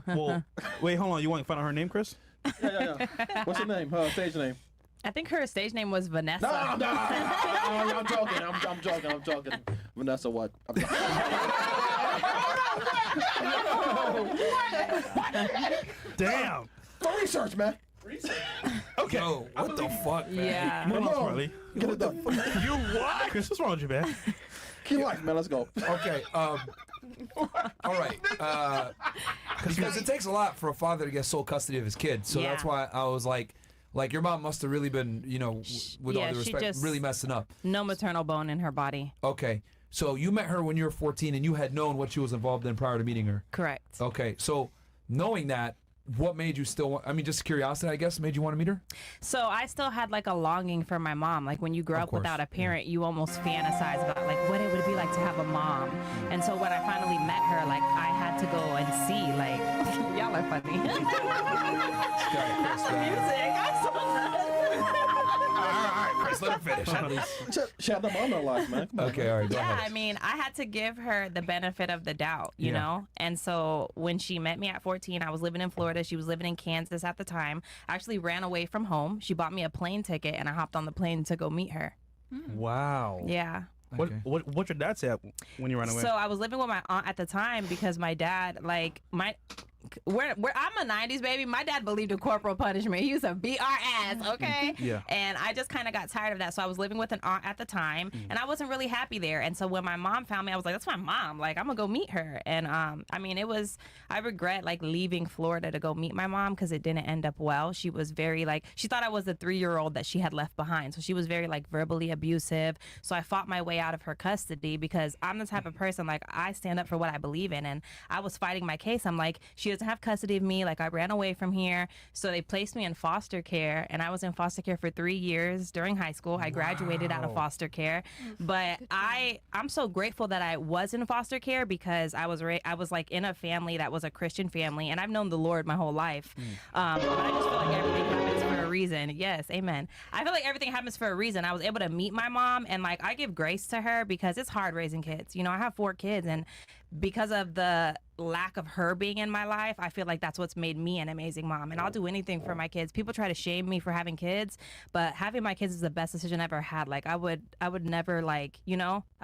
B: Well, wait, hold on. You want to find out her name, Chris?
C: Yeah. What's her name? Her stage name?
I: I think her stage name was Vanessa.
C: No, I'm joking. I'm joking. Vanessa, what?
B: Damn.
C: For research, man.
B: Okay.
A: Yo, what the fuck, man?
I: Yeah.
B: Moving on, Charlie.
C: Get it done.
B: You what? Chris, what's wrong with you, man?
C: Key life, man. Let's go.
A: Okay. All right. Because it takes a lot for a father to get sole custody of his kid. So that's why I was like your mom must have really been, with all due respect, really messing up.
I: No maternal bone in her body.
A: Okay. So you met her when you were 14 and you had known what she was involved in prior to meeting her.
I: Correct.
A: Okay. So knowing that, what made you still want, just curiosity, I guess, made you want to meet her?
I: So I still had like a longing for my mom. Like when you grow up without a parent, you almost fantasize about like what it would be like to have a mom. And so when I finally met her, like I had to go and see, like, y'all are funny.
A: All right, Chris, let her finish at least.
C: She had the mom in her life, man.
A: Okay, all right, go
I: Yeah,
A: ahead.
I: I mean, I had to give her the benefit of the doubt, you know? And so when she met me at 14, I was living in Florida. She was living in Kansas at the time. I actually ran away from home. She bought me a plane ticket, and I hopped on the plane to go meet her.
B: Wow.
I: Yeah.
B: What's your dad say when you ran away?
I: So I was living with my aunt at the time because my dad, like, I'm a 90s baby. My dad believed in corporal punishment. He used to beat our ass, okay?
B: Yeah.
I: And I just kind of got tired of that. So I was living with an aunt at the time, and I wasn't really happy there. And so when my mom found me, I was like, that's my mom. Like, I'm going to go meet her. And, I regret, like, leaving Florida to go meet my mom because it didn't end up well. She was very, like, she thought I was the 3-year-old that she had left behind. So she was very, like, verbally abusive. So I fought my way out of her custody because I'm the type of person, like, I stand up for what I believe in. And I was fighting my case. I'm like, she doesn't have custody of me. Like, I ran away from here. So they placed me in foster care, and I was in foster care for 3 years during high school. I graduated out of foster care, but I'm so grateful that I was in foster care because I was like in a family that was a Christian family, and I've known the Lord my whole life. But I just feel like everything happens for a reason. Yes, amen. I feel like everything happens for a reason. I was able to meet my mom, and like I give grace to her because it's hard raising kids. I have 4 kids, and because of the lack of her being in my life, I feel like that's what's made me an amazing mom. And I'll do anything for my kids. People try to shame me for having kids, but having my kids is the best decision I ever had. Like I would never I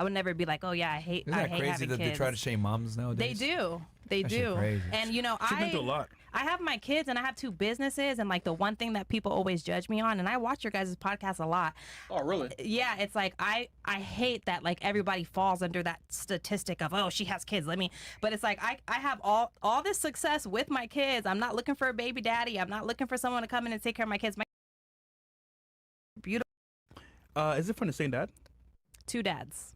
I: would never be like, oh yeah, I hate
A: Isn't that crazy
I: having
A: that
I: kids.
A: they try to shame moms nowadays?
I: They do. They
A: That shit
I: do.
A: crazy.
I: And
B: She's been through a lot.
I: I have my kids and I have 2 businesses, and like the one thing that people always judge me on, and I watch your guys' podcast a lot.
C: Oh, really?
I: Yeah, it's like I hate that like everybody falls under that statistic of, oh, she has kids, but it's like I have all this success with my kids. I'm not looking for a baby daddy. I'm not looking for someone to come in and take care of my kids. My beautiful.
B: Is it from the same dad?
I: 2 dads.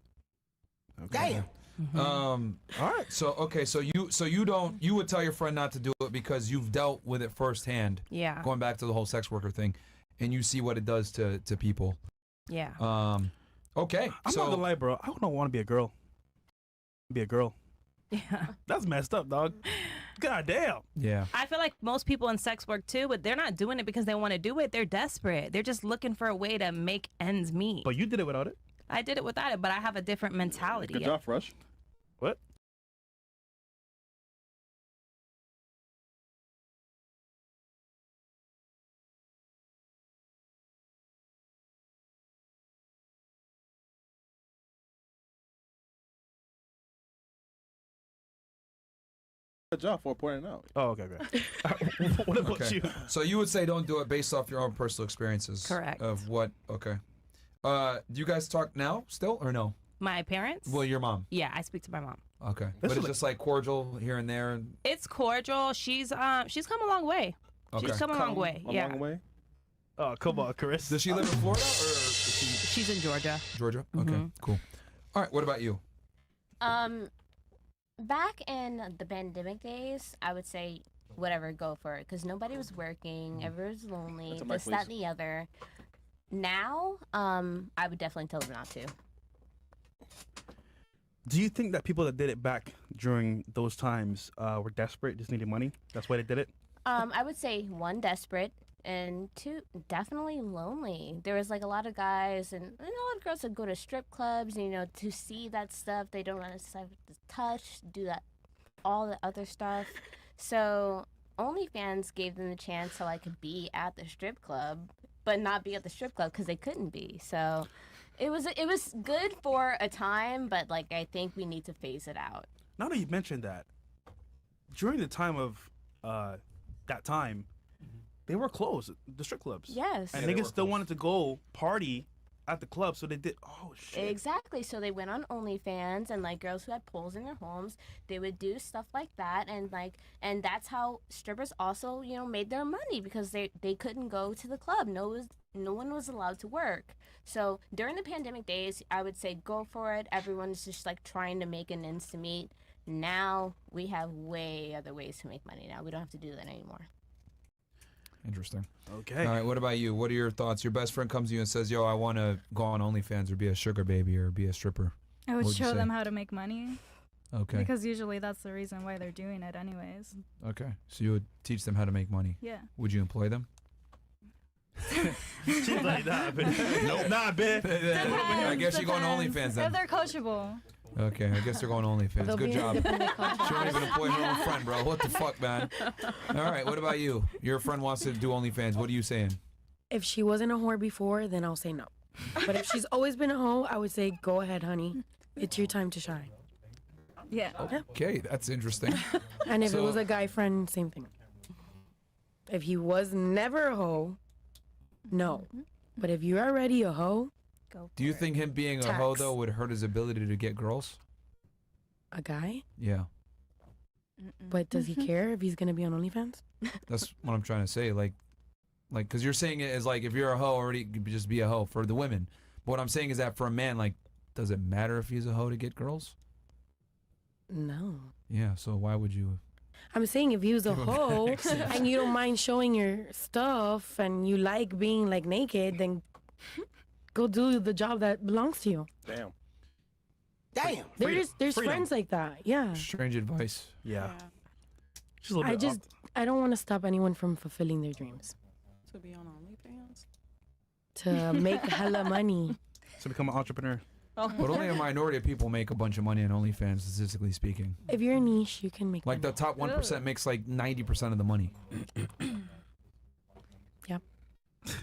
B: Okay.
A: All right. So you would tell your friend not to do it because you've dealt with it firsthand.
I: Yeah.
A: Going back to the whole sex worker thing, and you see what it does to people.
I: Yeah.
A: Okay.
B: I'm not gonna lie, bro. I don't want to be a girl. Be a girl.
I: Yeah.
B: That's messed up, dog. God damn.
A: Yeah.
I: I feel like most people in sex work too, but they're not doing it because they want to do it. They're desperate. They're just looking for a way to make ends meet.
B: But you did it without it.
I: I did it without it, but I have a different mentality.
C: Good job, Fresh.
B: What?
C: Good job for pointing out.
B: Oh, okay. What about
A: Okay.
B: you?
A: So you would say don't do it based off your own personal experiences.
I: Correct.
A: Of what? Okay. Do you guys talk now still or no?
I: My parents?
A: Well, your mom.
I: Yeah, I speak to my mom.
A: Okay. But it's just like cordial here and there. And
I: It's cordial. She's come a long way.
A: Okay.
I: She's come a long way. Yeah.
C: Long way.
B: Oh, come on, Chris.
A: Does she live in Florida or is she
I: She's in Georgia.
A: Georgia? Okay. Cool. All right. What about you?
H: Back in the pandemic days, I would say whatever, go for it, because nobody was working, everyone was lonely,
C: That's a
H: this,
C: mic,
H: that, and the other. Now, I would definitely tell them not to.
B: Do you think that people that did it back during those times were desperate, just needed money? That's why they did it?
H: I would say 1, desperate, and two, definitely lonely. There was like a lot of guys and a lot of girls that go to strip clubs, you know, to see that stuff. They don't want to touch, do that, all the other stuff. So OnlyFans gave them the chance to like be at the strip club, but not be at the strip club because they couldn't be. So it was good for a time, but like I think we need to phase it out.
B: Now that you mentioned that, during the time of that time, they were closed, the strip clubs.
H: Yes.
B: And niggas still wanted to go party at the club, so they did. Oh shit.
H: Exactly. So they went on OnlyFans, and like girls who had poles in their homes, they would do stuff like that, and that's how strippers also, you know, made their money because they couldn't go to the club. No one was allowed to work. So during the pandemic days, I would say go for it. Everyone's just like trying to make an ends to meet. Now we have way other ways to make money. Now we don't have to do that anymore.
A: Interesting.
B: Okay.
A: All right, what about you? What are your thoughts? Your best friend comes to you and says, yo, I want to go on OnlyFans or be a sugar baby or be a stripper.
K: I would
A: What'd you
K: show
A: say?
K: them how to make money.
A: Okay.
K: Because usually that's the reason why they're doing it anyways.
A: Okay. So you would teach them how to make money.
K: Yeah.
A: Would you employ them?
B: She's like, nah, bitch. Nope, nah, bitch.
A: I guess you go on OnlyFans
K: If
A: then.
K: they're coachable.
A: Okay, I guess they're going OnlyFans.
D: They'll
A: Good
D: be
A: job.
D: independent
A: She don't even employ her own friend, bro. What the fuck, man? All right, what about you? Your friend wants to do OnlyFans. What are you saying?
D: If she wasn't a whore before, then I'll say no. But if she's always been a hoe, I would say go ahead, honey. It's your time to shine.
K: Yeah.
A: Okay, that's interesting.
D: And if it
A: So-
D: was a guy friend, same thing. If he was never a hoe, no. But if you're already a hoe,
K: go.
A: Do you think him being a hoe,
D: Tax.
A: though, would hurt his ability to get girls?
D: a guy,
A: Yeah,
D: but does he care if he's gonna be on OnlyFans?
A: that's what I'm trying to say. Like, because you're saying it is like if you're a hoe, already just be a hoe for the women. But what I'm saying is that for a man, like, does it matter if he's a hoe to get girls?
D: No.
A: Yeah, so why would you?
D: I'm saying if he was a
A: Give him
D: hoe
A: access.
D: and you don't mind showing your stuff and you like being like naked, then go do the job that belongs to you.
C: Damn.
D: There's
B: Freedom.
D: friends like that. Yeah.
A: Strange advice.
B: Yeah. She's a little
D: I
B: bit
D: just I don't want to stop anyone from fulfilling their dreams.
J: To be on OnlyFans.
D: To make hella money.
B: to become an entrepreneur.
A: But only a minority of people make a bunch of money on OnlyFans, statistically speaking.
D: If you're a niche, you can make
A: Like the
D: money.
A: top 1% makes like 90% of the money.
D: Yep.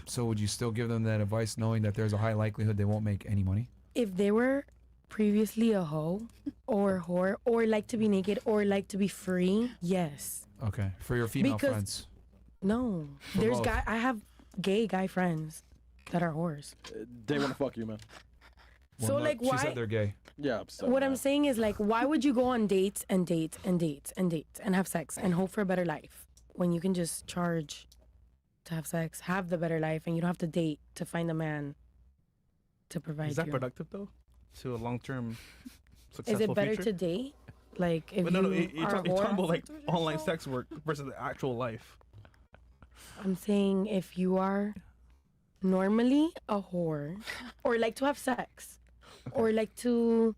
A: So would you still give them that advice knowing that there's a high likelihood they won't make any money?
D: If they were previously a hoe or a whore or like to be naked or like to be free, yes.
A: Okay. For your female
D: Because-
A: friends.
D: No.
A: For
D: There's
A: both.
D: I have gay guy friends that are whores.
C: They want to fuck you, man.
D: So,
A: no,
D: like,
A: she
D: why-
A: said they're gay.
C: Yeah, I'm so
D: What I'm saying is, like, why would you go on dates and dates and dates and dates and have sex and hope for a better life when you can just charge to have sex, have the better life, and you don't have to date to find a man to provide
B: Is that
D: you?
B: productive though? To a long-term
D: Is
B: successful
D: it better
B: future?
D: to date? Like, if
B: But no,
D: you
B: you're
D: are a
B: talking
D: whore?
B: about like online sex work versus the actual life.
D: I'm saying if you are normally a whore or like to have sex or like to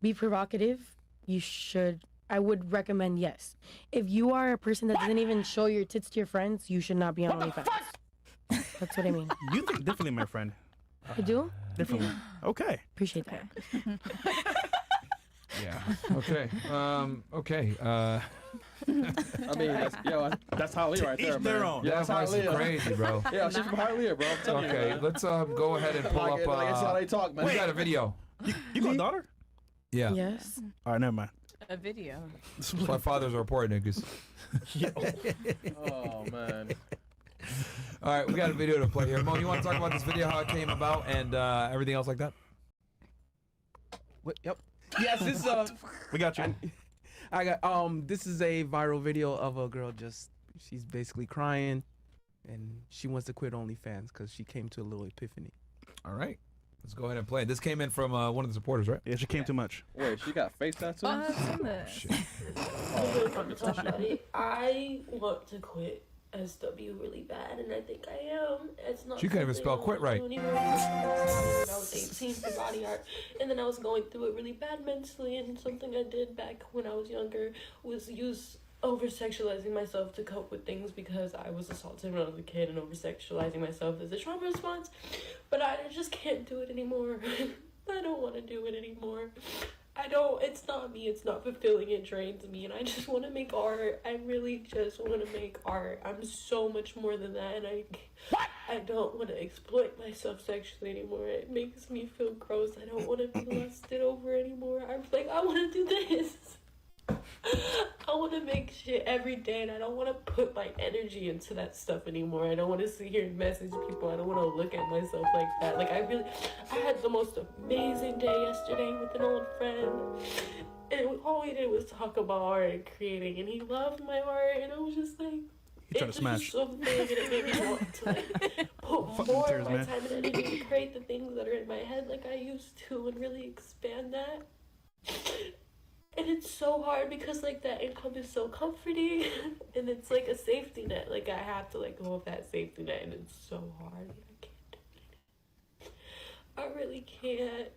D: be provocative, you should. I would recommend yes. If you are a person that doesn't even show your tits to your friends, you should not be on OnlyFans. That's what I mean.
B: You think differently, my friend.
D: I do?
B: Differently. Okay.
D: Appreciate that.
A: Yeah. Okay. Okay.
C: I mean, that's Hialeah right there,
B: Each their
C: man.
B: own.
C: Yeah,
A: That
C: that's
A: advice is
C: Hialeah.
A: crazy, bro.
C: Yeah, she's from Hialeah, bro. I'm telling you.
A: Okay,
C: man.
A: let's go ahead and pull
C: Like,
A: up.
C: like, that's how they talk, man.
A: We got a video.
B: You got a daughter?
A: Yeah.
D: Yes.
B: All right, never mind.
H: A video.
A: My fathers are poor niggas.
C: Oh man.
A: All right, we got a video to play here. Mo, you want to talk about this video, how it came about, and everything else like that?
N: Yep. Yes, this
B: We got you.
N: I got this is a viral video of a girl she's basically crying and she wants to quit OnlyFans because she came to a little epiphany.
A: All right. Let's go ahead and play. This came in from one of the supporters, right?
B: Yeah, she came too much.
C: Wait, she got face tattoos?
O: I want to quit SW really bad, and I think I am. It's not.
A: She couldn't even
O: something
A: spell
O: I
A: quit
O: wanna
A: right.
O: do anymore. When I was 18 for body art, and then I was going through it really bad mentally, and something I did back when I was younger was use over-sexualizing myself to cope with things because I was assaulted when I was a kid and over-sexualizing myself as a trauma response. But I just can't do it anymore. I don't want to do it anymore. It's not me, it's not fulfilling, it drains me, and I just want to make art. I really just want to make art. I'm so much more than that, and I don't want to exploit myself sexually anymore. It makes me feel gross. I don't want to be lusted over anymore. I'm like, I want to do this. I want to make shit every day, and I don't want to put my energy into that stuff anymore. I don't want to sit here and message people. I don't want to look at myself like that. Like, I had the most amazing day yesterday with an old friend, and all we did was talk about art and creating, and he loved my art, and I was just like,
B: He tried to smash.
O: So big, and it made me want to like put more of my time and energy to create the things that are in my head like I used to, and really expand that. And it's so hard because, like, that income is so comforting, and it's, like, a safety net. Like, I have to let go of that safety net, and it's so hard. I can't do it. I really can't,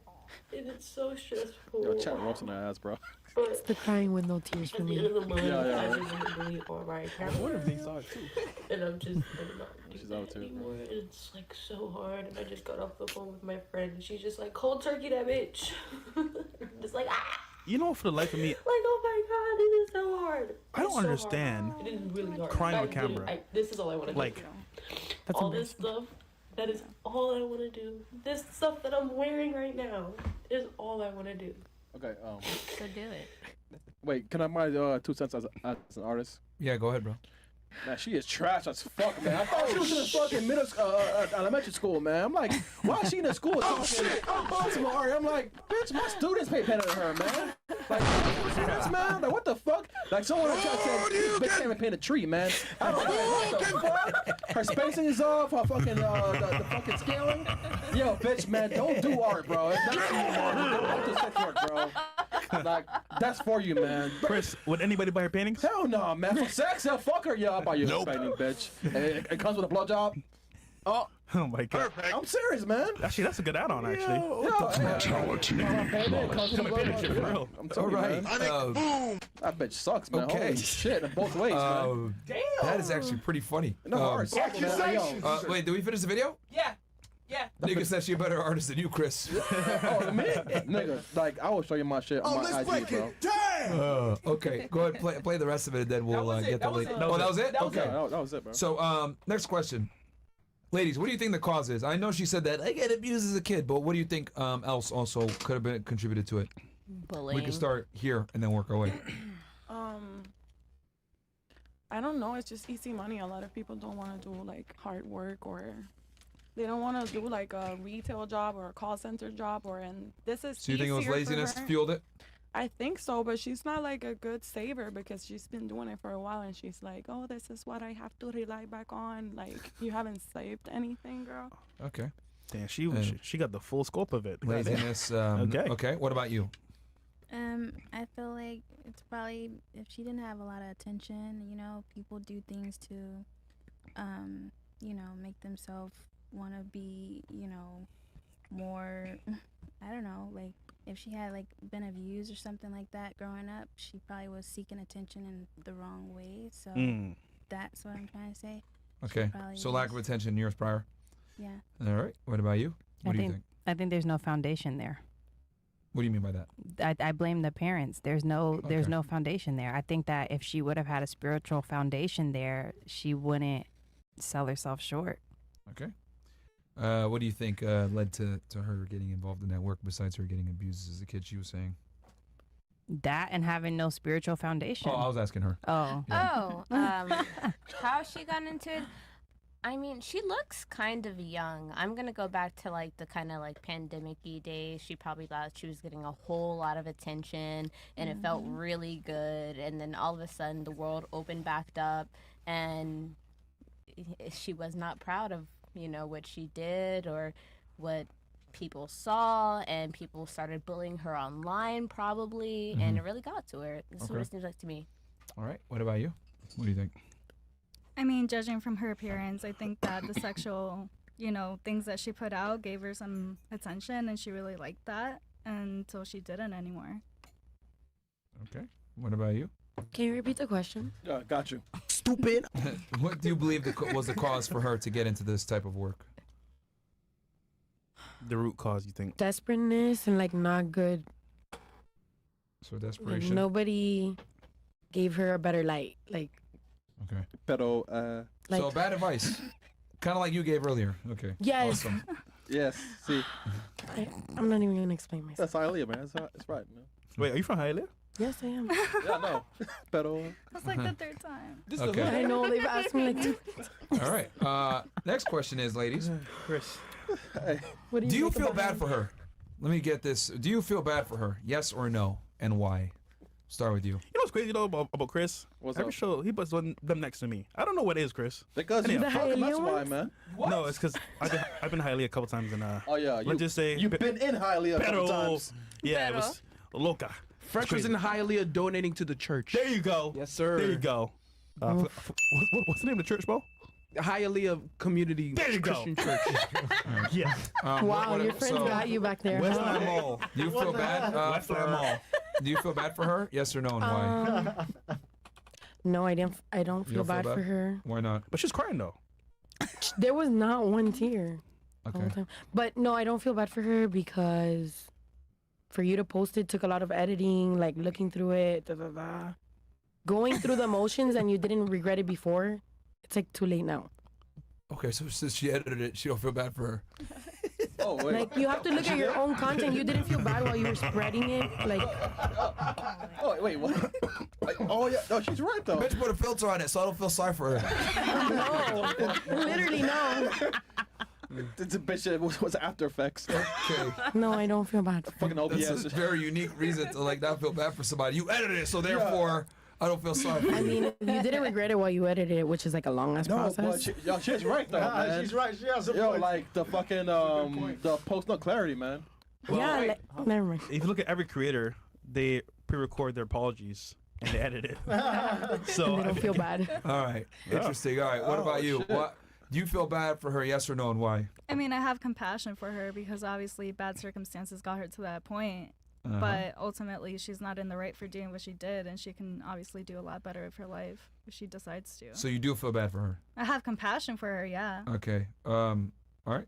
O: and it's so stressful.
C: Yo, chat roasting our ass, bro.
O: But
D: It's the crying with no tears for
O: at the
D: me.
O: end of the month,
C: Yeah.
O: I just really on my camera.
C: What if they saw it too?
O: And I'm not doing
C: She's
O: that
C: out too,
O: anymore. And it's, like, so hard, and I just got off the phone with my friend, and she's just like, cold turkey that bitch. I'm just like, ah!
B: You know, for the life of me,
O: Like, oh my god, this is so hard.
B: I don't
O: It's so
B: understand
O: hard. It is really hard.
B: crying on
O: I didn't-
B: camera.
O: this is all I want to do.
B: Like, that's
O: all this stuff, that is all I want to do. This stuff that I'm wearing right now is all I want to do.
C: Okay.
H: So do it.
C: Wait, can I my 2 cents as an artist?
A: Yeah, go ahead, bro.
C: Man, she is trash as fuck, man. I thought she was in a fucking elementary school, man. I'm like, why is she in the school talking Baltimore art? I'm like, bitch, my students pay better than her, man. Like, this, man, like, what the fuck? Like, someone tried to say, this bitch can't even paint a tree, man. I don't know what the fuck. Her spacing is off. Her fucking the fucking scaling. Yo, bitch, man, don't do art, bro. It's not art. Don't do sex work, bro. Like, that's for you, man.
B: Chris, would anybody buy her paintings?
C: Hell no, man. For sex, hell, fuck her. Yeah, I'll buy you a painting, bitch. It comes with a blowjob. Oh
B: my god.
C: I'm serious, man.
B: Actually, that's a good add-on, actually.
C: Brutality.
A: All right.
C: That bitch sucks, man.
A: Okay.
C: Holy shit, in both ways, man.
A: Damn. That is actually pretty funny.
C: No, hard.
A: Wait, did we finish the video?
J: Yeah. Yeah.
A: Nigga said she a better artist than you, Chris.
C: Oh, me? Nigga, like, I will show you my shit on my IG, bro.
A: Okay, go ahead, play the rest of it, and then we'll get the late. Oh, that was it? Okay.
C: That was it, bro.
A: So, next question. Ladies, what do you think the cause is? I know she said that I get abused as a kid, but what do you think else also could have been contributed to it?
H: Bullying.
A: We can start here and then work our way.
J: I don't know. It's just easy money. A lot of people don't want to do like hard work, or they don't want to do like a retail job or a call center job, and this is.
A: So you think it was
J: easier for
A: laziness
J: her.
A: fueled it?
J: I think so, but she's not like a good saver because she's been doing it for a while, and she's like, "Oh, this is what I have to rely back on." Like, you haven't saved anything, girl.
A: Okay.
B: Damn, she got the full scope of it.
A: Laziness.
B: Okay.
A: Okay. What about you?
F: I feel like it's probably if she didn't have a lot of attention, you know, people do things to, you know, make themselves want to be, you know, more, I don't know, like if she had like been abused or something like that growing up, she probably was seeking attention in the wrong way. So that's what I'm trying to say.
A: Okay. So lack of attention years prior.
F: Yeah.
A: All right. What about you? What do you think?
I: I think there's no foundation there.
A: What do you mean by that?
I: I blame the parents. There's no foundation there. I think that if she would have had a spiritual foundation there, she wouldn't sell herself short.
A: Okay. What do you think led to her getting involved in that work besides her getting abused as a kid, she was saying?
I: That and having no spiritual foundation.
A: Oh, I was asking her.
I: Oh.
H: Oh, how she got into it? I mean, she looks kind of young. I'm going to go back to like the kind of like pandemic-y days. She probably thought she was getting a whole lot of attention and it felt really good. And then all of a sudden the world opened back up and she was not proud of, you know, what she did or what people saw, and people started bullying her online probably, and it really got to her. This is what it seems like to me.
A: All right. What about you? What do you think?
K: I mean, judging from her appearance, I think that the sexual, you know, things that she put out gave her some attention, and she really liked that until she didn't anymore.
A: Okay. What about you?
D: Can you repeat the question?
C: Yeah, got you.
B: Stupid.
A: What do you believe was the cause for her to get into this type of work?
B: The root cause, you think?
D: Desperateness and like not good.
A: So
D: Like,
A: desperation.
D: nobody gave her a better light. Like,
A: Okay.
C: Pero,
D: like
A: So bad advice. Kind of like you gave earlier. Okay.
D: Yes.
A: Awesome.
C: yes, see,
D: I'm not even gonna explain myself.
C: that's Hialeah, man. It's right, man.
B: Wait, are you from Hialeah?
D: Yes, I am.
C: Yeah, no. Pero,
K: That's like the third time.
A: Okay.
D: I know they've asked me like 2
A: All right. Next question is, ladies.
B: Chris.
D: What
A: Do you
D: think
A: feel
D: about
A: bad
D: him?
A: for her? Let me get this. Do you feel bad for her? Yes or no? And why? Start with you.
B: You know what's crazy though about Chris?
C: What's
B: Every
C: up?
B: show he puts them next to me. I don't know what it is, Chris.
C: Because you
B: Anyhow.
C: fuck him, that's
D: Hialeah
C: why,
D: ones?
C: man.
B: No, it's because I've been Hialeah a couple times and
C: Oh yeah,
B: let's just say
C: you've been in Hialeah a couple times.
B: Yeah, it was loca.
N: Fresh was in Hialeah donating to the church.
B: There you go.
N: Yes, sir.
B: There you go. What's the name of the church, bro?
N: Hialeah Community
B: There you go.
N: Christian Church.
B: Yeah.
D: Wow, your friends got you back there.
B: Westland Mall.
A: Do you feel bad?
B: Westland Mall.
A: Do you feel bad for her? Yes or no? And why?
D: No, I don't
A: You
D: feel
A: don't feel
D: bad for her.
A: Why not?
B: But she's crying though.
D: There was not one tear the whole
A: Okay.
D: time. But no, I don't feel bad for her because for you to post it took a lot of editing, like looking through it, going through the motions, and you didn't regret it before. It's like too late now.
A: Okay, so since she edited it, she don't feel bad for her.
C: Oh wait.
D: Like you have to look at your own content. You didn't feel bad while you were spreading it. Like
C: Oh wait, what? Oh yeah, no, she's right though.
A: Bitch put a filter on it, so I don't feel sorry for her.
D: no, literally no.
C: It's a bitch that was After Effects.
A: Okay.
D: No, I don't feel bad.
C: Fucking OBS.
A: That's a very unique reason to like not feel bad for somebody. You edited it, so therefore I don't feel sorry for
D: I
A: you.
D: mean, if you didn't regret it while you edited it, which is like a long ass
C: No,
D: process.
C: but she's right though, man.
E: She's right. She has a
C: Yo,
E: point.
C: like the fucking the post no clarity, man.
D: Yeah, like, never mind.
B: If you look at every creator, they pre-record their apologies and they edit it. So
D: And they don't feel bad.
A: All right. Interesting. All right. What about you?
C: shit.
A: What do you feel bad for her? Yes or no, and why?
K: I mean, I have compassion for her because obviously bad circumstances got her to that point.
A: Uh-huh.
K: But ultimately, she's not in the right for doing what she did, and she can obviously do a lot better with her life if she decides to.
A: So you do feel bad for her?
K: I have compassion for her, yeah.
A: Okay. All right.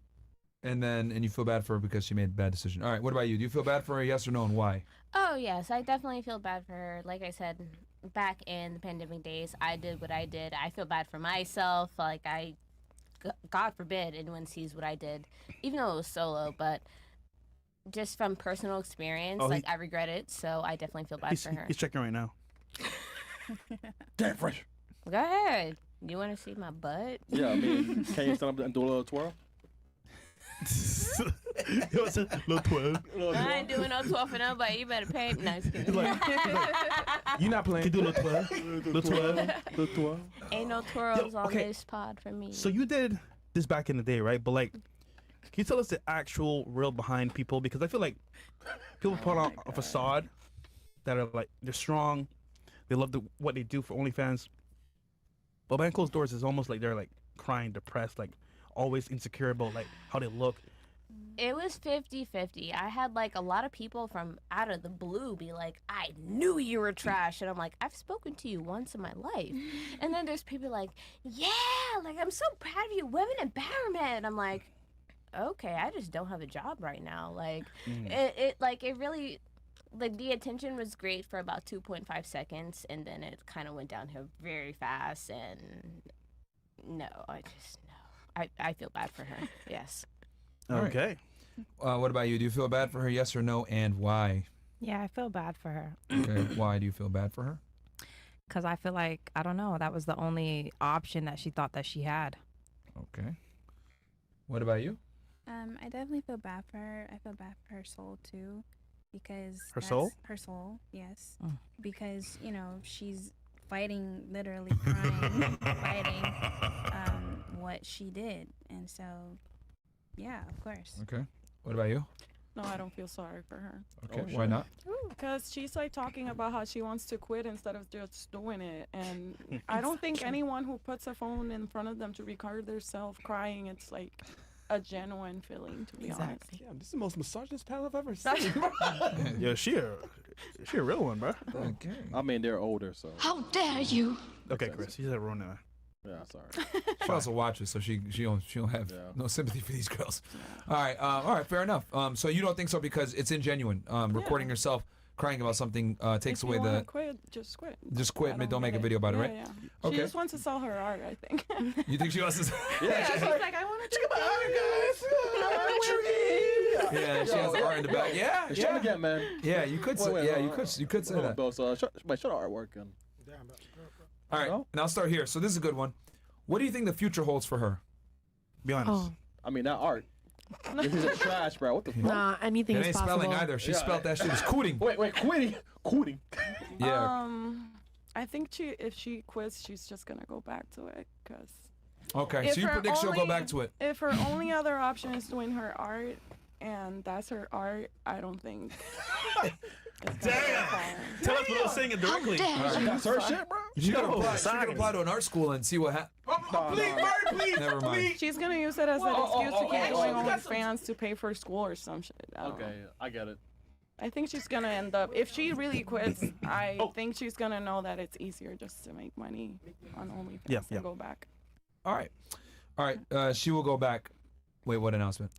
A: And you feel bad for her because she made a bad decision. All right. What about you? Do you feel bad for her? Yes or no, and why?
H: Oh, yes, I definitely feel bad for her. Like I said, back in the pandemic days, I did what I did. I feel bad for myself. Like, God forbid anyone sees what I did, even though it was solo, but just from personal experience, I regret it, so I definitely feel bad for her.
B: He's checking right now.
C: Damn fresh.
H: Go ahead. You want to see my butt?
C: Yeah, I mean, can you stand up and do a little twirl?
B: What's a little 12?
H: I ain't doing no 12 for nobody. You better pay. No, just kidding.
N: You not playing?
B: You do a little 12? Little 12?
C: Little twirl.
H: Ain't no twirls on
B: okay.
H: this pod for me.
B: So you did this back in the day, right? But like, can you tell us the actual real behind people? Because I feel like people put on a facade that are like, they're strong, they love what they do for OnlyFans. But behind closed doors, it's almost like they're like crying, depressed, like always insecure about like how they look.
H: It was 50-50. I had like a lot of people from out of the blue be like, I knew you were trash. And I'm like, I've spoken to you once in my life. And then there's people like, yeah, like I'm so proud of you, women empowerment. I'm like, okay, I just don't have a job right now. Like it really, like the attention was great for about 2.5 seconds, and then it kind of went downhill very fast. And no, I feel bad for her. Yes.
B: Okay.
A: What about you? Do you feel bad for her? Yes or no, and why?
I: Yeah, I feel bad for her.
A: Okay. Why do you feel bad for her?
I: Because I feel like, I don't know, that was the only option that she thought that she had.
A: Okay. What about you?
F: I definitely feel bad for her. I feel bad for her soul too, because
B: Her soul?
F: Her soul, yes.
I: Mm.
F: Because she's fighting, literally crying, fighting what she did, and so yeah, of course.
A: Okay. What about you?
J: No, I don't feel sorry for her.
A: Okay. Why not?
J: Because she's like talking about how she wants to quit instead of just doing it. And I don't think anyone who puts a phone in front of them to record themselves crying, it's like, a genuine feeling, to be honest.
N: Damn, this is the most misogynist panel I've ever seen.
B: Yeah, she a real one, bro.
A: Okay.
C: I mean, they're older, so.
M: How dare you?
B: Okay, Chris, you said ruin it.
C: Yeah, sorry.
A: She also watches, so she don't have no sympathy for these girls. All right, fair enough. So you don't think so because it's ingenuine. Recording yourself crying about something takes
J: If
A: away
J: you
A: the.
J: wanna quit, just quit.
A: Just quit. Don't make a video about it, right?
J: Yeah.
A: Okay.
J: She just wants to sell her art, I think.
A: You think she wants to?
J: Yeah, she's like, I want to check my art, guys.
A: Yeah, she has art in the back. Yeah,
C: Show it again, man.
A: Yeah, you could say. Yeah, you could say that.
C: Bill, so show the artwork.
A: All right, and I'll start here. So this is a good one. What do you think the future holds for her?
B: Be honest.
C: I mean, not art. This is trash, bro. What the fuck?
D: Nah, anything
A: It
D: is
A: ain't
D: possible.
A: spelling either. She spelled that shit as cooting.
C: Wait, quitting.
A: Yeah.
J: I think if she quits, she's just gonna go back to it, cause.
A: Okay, so you predict she'll go back to it.
J: If her only other option is doing her art, and that's her art, I don't think.
B: Damn! Tell us what I was saying it directly.
C: That's her shit, bro.
A: She could apply to an art school and see what happens.
B: Please,
A: Never mind.
J: She's gonna use it as an excuse to keep going OnlyFans to pay for school or some shit. I don't know.
C: Okay, I get it.
J: I think she's gonna end up. If she really quits, I think she's gonna know that it's easier just to make money on OnlyFans and go back.
A: All right. She will go back. Wait, what announcement?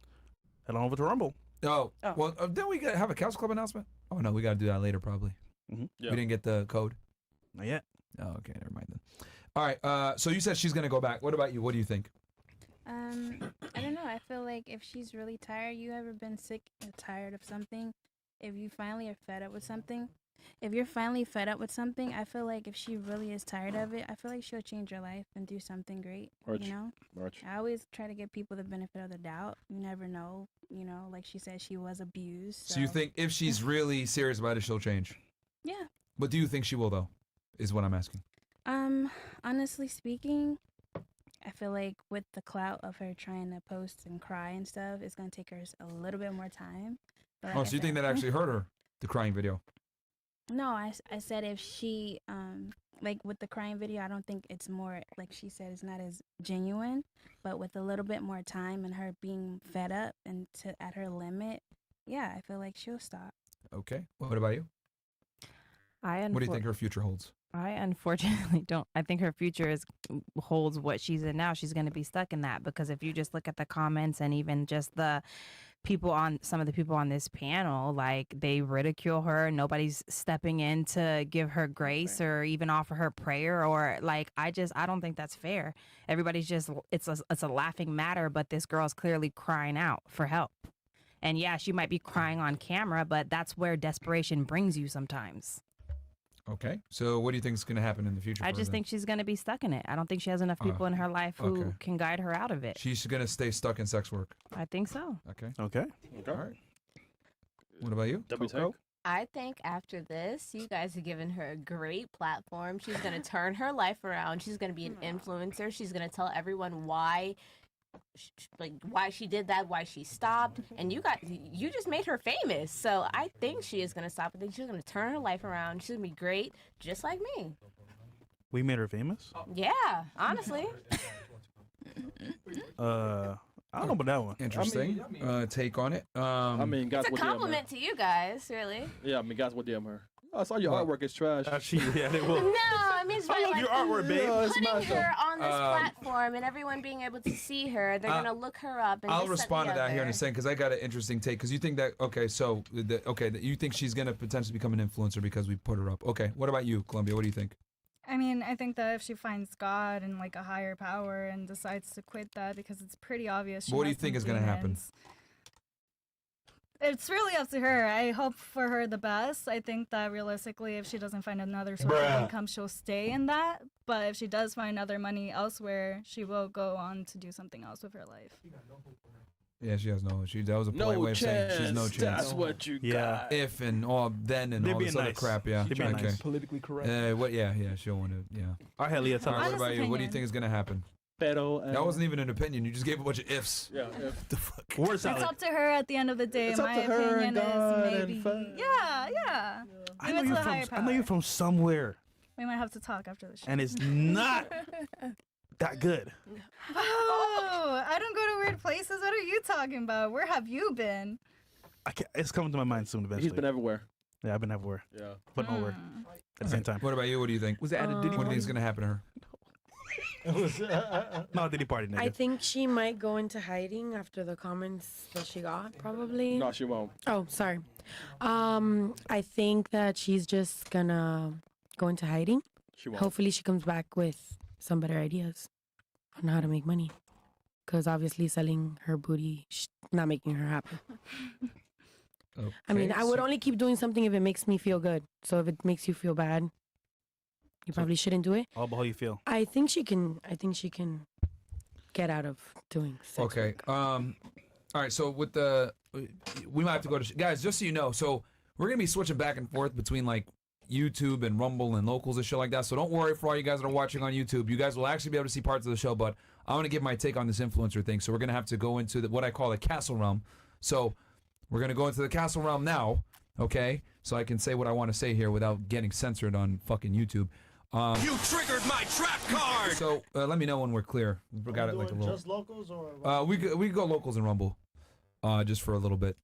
B: Head on over to Rumble.
A: Oh. Well, then we have a Couch Club announcement. Oh no, we got to do that later probably.
B: Mm-hmm.
A: We didn't get the code.
B: Not yet.
A: Oh, okay, never mind then. All right. So you said she's gonna go back. What about you? What do you think?
F: I don't know. I feel like if she's really tired, you ever been sick and tired of something? If you finally are fed up with something, I feel like if she really is tired of it, I feel like she'll change her life and do something great. You know? I always try to give people the benefit of the doubt. You never know. You know, like she said, she was abused.
A: So you think if she's really serious about it, she'll change?
F: Yeah.
A: But do you think she will though? Is what I'm asking.
F: Honestly speaking, I feel like with the clout of her trying to post and cry and stuff, it's gonna take her a little bit more time. But
A: So you think that actually hurt her, the crying video?
F: No, I said if she like with the crying video, I don't think it's more like she said it's not as genuine, but with a little bit more time and her being fed up and at her limit, yeah, I feel like she'll stop.
A: Okay. What about you? What do you think her future holds?
I: I unfortunately don't. I think her future holds what she's in now. She's going to be stuck in that because if you just look at the comments and even just some of the people on this panel, like they ridicule her. Nobody's stepping in to give her grace or even offer her prayer or like, I don't think that's fair. Everybody's just, it's a laughing matter, but this girl's clearly crying out for help. And yeah, she might be crying on camera, but that's where desperation brings you sometimes.
A: Okay. So what do you think is going to happen in the future?
I: I just think she's going to be stuck in it. I don't think she has enough people in her life who can guide her out of it.
A: She's going to stay stuck in sex work.
I: I think so.
A: Okay.
B: Okay.
A: All right. What about you?
H: I think after this, you guys have given her a great platform. She's going to turn her life around. She's going to be an influencer. She's going to tell everyone why she did that, why she stopped, and you just made her famous. So I think she is going to stop. I think she's going to turn her life around. She's going to be great, just like me.
B: We made her famous?
H: Yeah, honestly.
B: I don't know about that one.
A: Interesting take on it.
C: I mean, guys,
H: It's a compliment to you guys, really.
C: Yeah, I mean, guys, what DM her? I saw your artwork is trash.
B: Yeah, they will.
H: No, I mean, it's
B: I love
H: like
B: your artwork, babe.
H: putting her on this platform and everyone being able to see her. They're gonna look her up. And
A: I'll
H: this,
A: respond
H: that,
A: to that here in a
H: other.
A: second because I got an interesting take. Because you think that that you think she's gonna potentially become an influencer because we put her up. Okay, what about you, Columbia? What do you think?
K: I mean, I think that if she finds God and like a higher power and decides to quit that because it's pretty obvious.
A: What do you think is gonna happen?
K: It's really up to her. I hope for her the best. I think that realistically, if she doesn't find another source of income, she'll stay in that. But if she does find other money elsewhere, she will go on to do something else with her life.
A: Yeah, she has no. That was a polite way of saying she's no chance.
C: That's what you got.
A: If and all then and
B: They're
A: all this
B: being
A: other
B: nice.
A: crap. Yeah.
B: They're being
A: okay.
B: nice.
N: Politically correct.
A: What? Yeah. She'll want to. Yeah.
B: All right, Leah, tell
A: All
B: us.
A: right, what about you? What do you think is gonna happen? That wasn't even an opinion. You just gave a bunch of ifs.
C: Yeah.
A: The fuck?
B: Word
K: It's
B: salad.
K: up to her at the end of the day.
C: It's
K: My
C: up to her
K: opinion
C: and God
K: is
C: and
K: maybe.
C: fun.
K: Yeah.
B: I
K: Leave
B: know
K: it to
B: you're
K: the higher
B: from.
K: power.
B: I know you're from somewhere,
K: We might have to talk after the show.
B: and it's not that good.
K: Oh, I don't go to weird places. What are you talking about? Where have you been?
B: It's coming to my mind soon eventually.
C: He's been everywhere.
B: Yeah, I've been everywhere.
C: Yeah.
B: But nowhere at the same time.
A: What about you? What do you think?
N: Was it at a Diddy
A: What do you think is gonna happen to her?
B: No, Diddy party, nigga.
D: I think she might go into hiding after the comments that she got, probably.
C: No, she won't.
D: Oh, sorry. I think that she's just gonna go into hiding.
C: She won't.
D: Hopefully she comes back with some better ideas on how to make money. Because obviously selling her booty, not making her happy. I mean, I would only keep doing something if it makes me feel good. So if it makes you feel bad, you probably shouldn't do it.
B: All about how you feel.
D: I think she can get out of doing sex
A: Okay.
D: work.
A: All right. So with we might have to go to guys. Just so you know, so we're gonna be switching back and forth between like YouTube and Rumble and locals and shit like that. So don't worry for all you guys that are watching on YouTube. You guys will actually be able to see parts of the show. But I want to give my take on this influencer thing. So we're gonna have to go into what I call the castle realm. So we're gonna go into the castle realm now. Okay. So I can say what I want to say here without getting censored on fucking YouTube.
G: You triggered my trap card.
A: So let me know when we're clear. We got it like a little.
E: Just locals or?
A: We could go locals and Rumble, just for a little bit.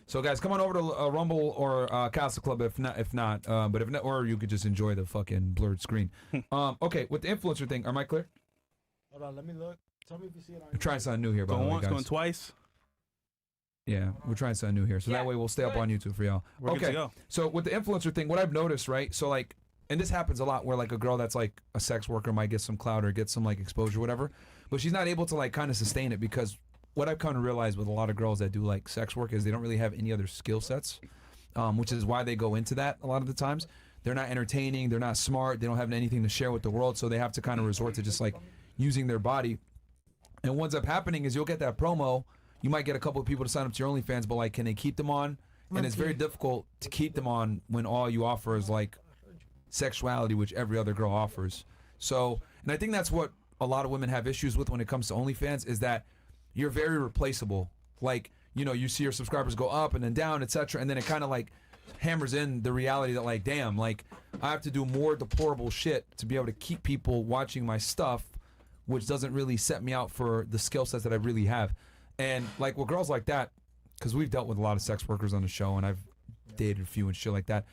A: So guys, come on over to Rumble or Castle Club if not. But if not, or you could just enjoy the fucking blurred screen. Okay, with the influencer thing, am I clear?
E: Hold on, let me look. Tell me if you see it on.
A: We're trying something new here, by the
B: Going
A: way,
B: once,
A: guys.
B: going twice.
A: Yeah, we're trying something new here, so that way we'll stay up on YouTube for y'all.
B: We're good to
A: Okay,
B: go.
A: so with the influencer thing, what I've noticed, right? So like, and this happens a lot, where like a girl that's like a sex worker might get some clout or get some like exposure, or whatever, but she's not able to like kind of sustain it because what I've come to realize with a lot of girls that do like sex work is they don't really have any other skill sets, which is why they go into that a lot of the times. They're not entertaining, they're not smart, they don't have anything to share with the world, so they have to kind of resort to just like using their body. And what ends up happening is you'll get that promo. You might get a couple of people to sign up to your OnlyFans, but like, can they keep them on? And it's very difficult to keep them on when all you offer is like sexuality, which every other girl offers. So, and I think that's what a lot of women have issues with when it comes to OnlyFans is that you're very replaceable. Like, you know, you see your subscribers go up and then down, etc., and then it kind of like hammers in the reality that like, damn, like I have to do more deplorable shit to be able to keep people watching my stuff, which doesn't really set me out for the skill sets that I really have. And like with girls like that, because we've dealt with a lot of sex workers on the show and I've dated a few and shit like that,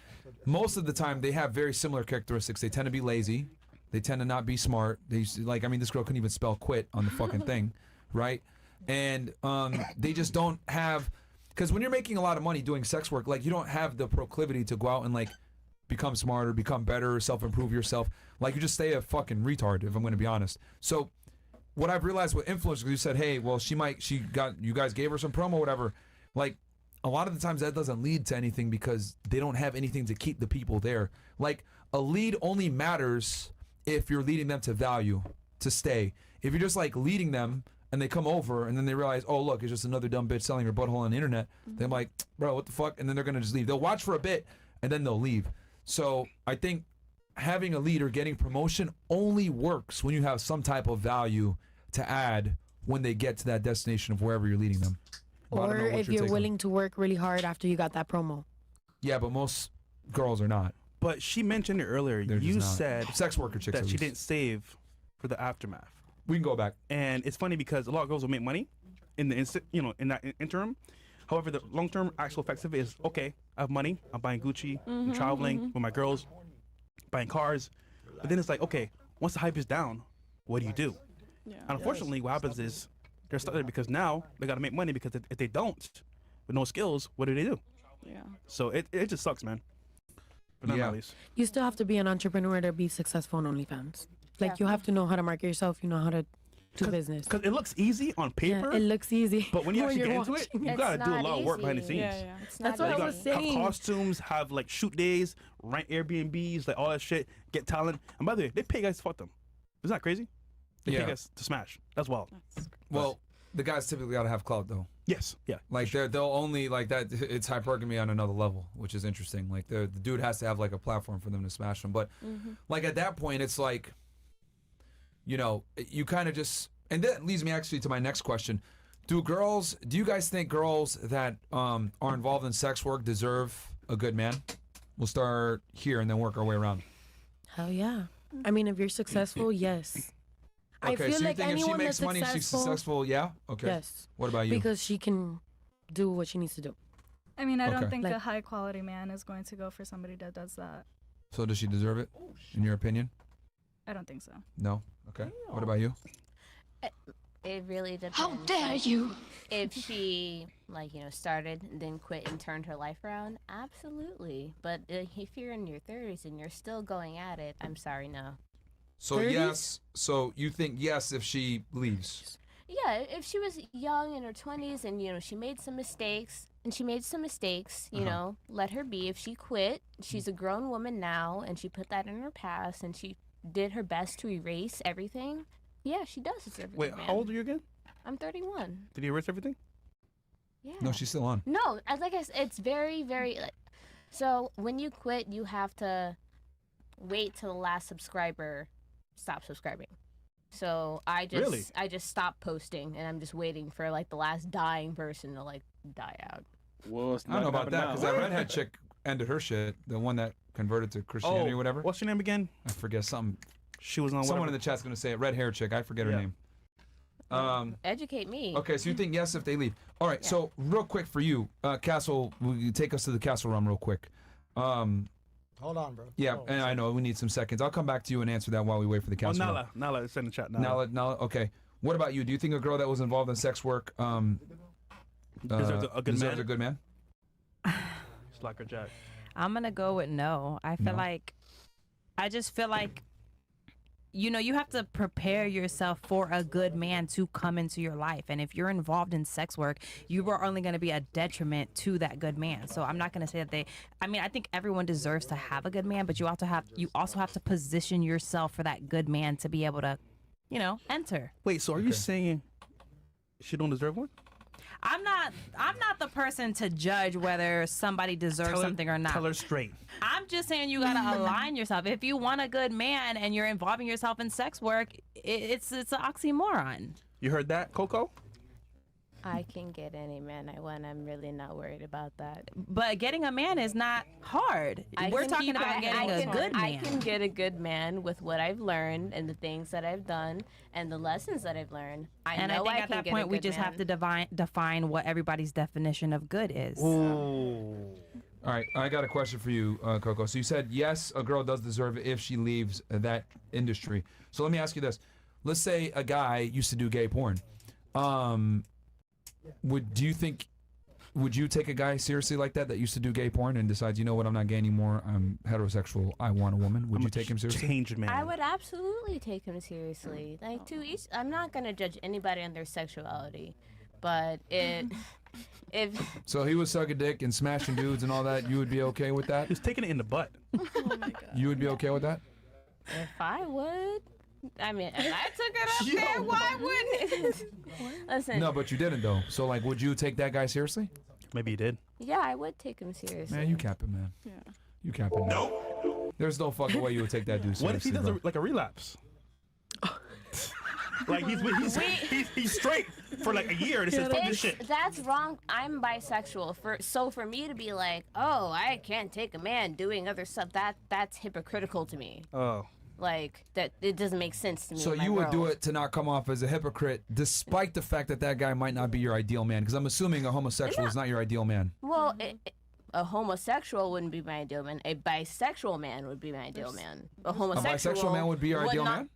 A: most of the time they have very similar characteristics. They tend to be lazy. They tend to not be smart. They used to, like, I mean, this girl couldn't even spell quit on the fucking thing, right? And they just don't have, because when you're making a lot of money doing sex work, like you don't have the proclivity to go out and like become smarter, become better, self-improve yourself. Like you just stay a fucking retard, if I'm going to be honest. So what I've realized with influencers, you said, hey, well, you guys gave her some promo, whatever. Like, a lot of the times that doesn't lead to anything because they don't have anything to keep the people there. Like, a lead only matters if you're leading them to value, to stay. If you're just like leading them and they come over and then they realize, oh, look, it's just another dumb bitch selling her butthole on the internet. They're like, bro, what the fuck? And then they're going to just leave. They'll watch for a bit and then they'll leave. So I think having a lead or getting promotion only works when you have some type of value to add when they get to that destination of wherever you're leading them. But I don't know
D: Or
A: what
D: if
A: your
D: you're
A: take on-
D: willing to work really hard after you got that promo.
A: Yeah, but most girls are not.
B: But she mentioned it earlier.
A: They're
B: You
A: just not.
B: said
A: Sex worker chicks,
B: that
A: at
B: she
A: least.
B: didn't save for the aftermath.
A: We can go back.
B: And it's funny because a lot of girls will make money in the instant, you know, in that interim. However, the long-term actual effects of it is, okay, I have money, I'm buying Gucci, I'm traveling with my girls, buying cars. But then it's like, okay, once the hype is down, what do you do?
J: Yeah.
B: And unfortunately, what happens is they're stuck there because now they got to make money because if they don't, with no skills, what do they do?
J: Yeah.
B: So it just sucks, man. But not at least.
D: You still have to be an entrepreneur to be successful on OnlyFans. Like, you have to know how to market yourself. You know how to do business.
B: Because it looks easy on paper.
D: Yeah, it looks easy.
B: But when you
D: when
B: actually get
D: you're
B: into it,
D: watching
B: you
D: it.
B: gotta
D: It's
B: do a
D: not
B: lot of work behind the
D: easy.
B: scenes.
D: Yeah, yeah. That's what I
B: You
D: was
B: gotta have
D: saying.
B: costumes, have like shoot days, rent Airbnbs, like all that shit, get talent. And by the way, they pay guys to fuck them. Isn't that crazy? They
A: Yeah.
B: pay guys to smash. That's wild.
A: Well, the guys typically got to have clout, though.
B: Yes, yeah.
A: Like they'll only like that. It's hypergamy on another level, which is interesting. Like the dude has to have like a platform for them to smash them. But like at that point, it's like, you know, you kind of just. And that leads me actually to my next question: do you guys think girls that are involved in sex work deserve a good man? We'll start here and then work our way around.
D: Hell yeah. I mean, if you're successful, yes. I
A: Okay,
D: feel
A: so you
D: like
A: think if she
D: anyone
A: makes
D: that's
A: money, she's successful? Yeah. Okay.
D: Yes.
A: What about you?
D: Because she can do what she needs to do.
K: I mean, I don't
A: Okay.
K: think
D: Like-
K: a high quality man is going to go for somebody that does that.
A: So does she deserve it, in your opinion?
K: I don't think so.
A: No. Okay. What about you?
H: It really depends.
M: How dare
H: like,
M: you?
H: If she, like, started and then quit and turned her life around, absolutely. But if you're in your 30s and you're still going at it, I'm sorry, no.
A: So
D: 30s?
A: yes. So you think yes if she leaves?
H: Yeah, if she was young in her 20s and, she made some mistakes, let her be. If she quit, she's a grown woman now, and she put that in her past, and she did her best to erase everything. Yeah, she does deserve a
B: Wait,
H: good man.
B: how old are you again?
H: I'm 31.
B: Did he erase everything?
H: Yeah.
A: No, she's still on.
H: No, like I said, it's very, very. So when you quit, you have to wait till the last subscriber stops subscribing. So I just stopped posting, and I'm just waiting for like the last dying person to like die out.
C: Well, it's
A: I don't know
C: not
A: about that
C: happening
A: because
C: now.
A: that redhead chick ended her shit. The one that converted to Christianity or whatever.
B: What's your name again?
A: I forget something.
B: She was on.
A: Someone in
B: whatever.
A: the chat's gonna say it. Red hair chick. I forget her
B: Yeah.
A: name.
H: Educate me.
A: Okay, so you think yes if they leave. All right, so real quick for you, Castle, will you take us to the Castle Run real quick?
E: Hold on, bro.
A: Yeah,
E: Oh,
A: and I know we need some seconds. I'll come back to you and answer that while we wait for the
B: Oh,
A: Castle Run.
B: Nala, it's in the chat. Nala.
A: Nala, okay. What about you? Do you think a girl that was involved in sex work
B: Deserves a good
A: deserves
B: man?
A: a good man?
B: Slacker Jack.
I: I'm gonna go with no. I feel like, I just feel like, you have to prepare yourself for a good man to come into your life. And if you're involved in sex work, you are only going to be a detriment to that good man. So I'm not going to say that I think everyone deserves to have a good man, but you also have to position yourself for that good man to be able to, enter.
B: Wait, so are you saying she don't deserve one?
I: I'm not the person to judge whether somebody deserves something or not.
B: Tell her straight.
I: I'm just saying you gotta align yourself. If you want a good man and you're involving yourself in sex work, it's an oxymoron.
B: You heard that, Coco?
H: I can get any man I want. I'm really not worried about that.
I: But getting a man is not hard. We're talking about getting a good man.
H: I can get a good man with what I've learned and the things that I've done and the lessons that I've learned. I
I: think at that point we just have to define what everybody's definition of good is.
A: Ooh. All right, I got a question for you, Coco. So you said yes, a girl does deserve it if she leaves that industry. So let me ask you this: let's say a guy used to do gay porn. Would you take a guy seriously like that used to do gay porn and decides, you know what, I'm not gay anymore, I'm heterosexual, I want a woman? Would you take him seriously?
B: Changed man.
H: I would absolutely take him seriously. Like to each, I'm not gonna judge anybody on their sexuality, but if
A: So he was sucking dick and smashing dudes and all that, you would be okay with that?
B: He's taking it in the butt.
H: Oh my God.
A: You would be okay with that?
H: If I would, I mean, if I took it up there, why wouldn't? Listen.
A: No, but you didn't though. So like, would you take that guy seriously?
B: Maybe you did.
H: Yeah, I would take him seriously.
A: Man, you capping, man.
J: Yeah.
A: You capping. No. There's no fucking way you would take that dude seriously.
B: What if he does
A: bro.
B: like a relapse? Like he's straight for like a year and it says fuck this shit.
H: That's wrong. I'm bisexual. For me to be like, oh, I can't take a man doing other stuff, that's hypocritical to me.
B: Oh.
H: Like that, it doesn't make sense to me.
A: So
H: in my
A: you would do
H: world.
A: it to not come off as a hypocrite, despite the fact that that guy might not be your ideal man? Because I'm assuming a homosexual is not your ideal man.
H: Well, a homosexual wouldn't be my ideal man. A bisexual man would be my ideal man. A homosexual
A: bisexual man would be your ideal man?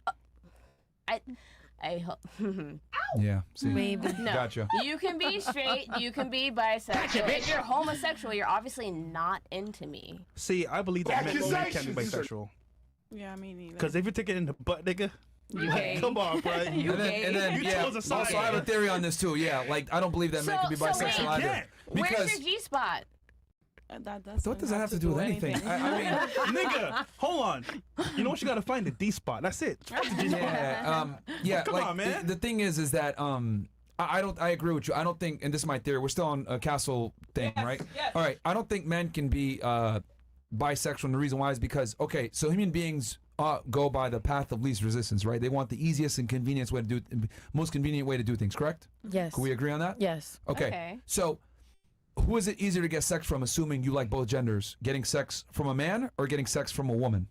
H: I hope.
A: Yeah. See.
H: No.
A: Gotcha.
H: You can be straight. You can be bisexual. If you're homosexual, you're obviously not into me.
B: See, I believe that men can be bisexual.
J: Yeah, me neither.
B: Because if you take it in the butt, nigga, like, come on, bro.
A: And then yeah. Also, I have a theory on this too. Yeah, like I don't believe that men can be bisexual either.
H: Where's
A: Because
H: your G spot?
A: what does that have to do with anything? I mean,
B: nigga, hold on. You know what? You gotta find the D spot. That's it. Fuck the G spot.
A: Yeah.
B: Come
A: like,
B: on, man.
A: The thing is that I agree with you. I don't think, and this is my theory. We're still on a castle thing, right?
P: Yes.
A: All right. I don't think men can be bisexual, and the reason why is because so human beings go by the path of least resistance, right? They want the easiest and most convenient way to do things. Correct?
D: Yes.
A: Can we agree on that?
D: Yes.
A: Okay. So, who is it easier to get sex from, assuming you like both genders? Getting sex from a man or getting sex from a woman?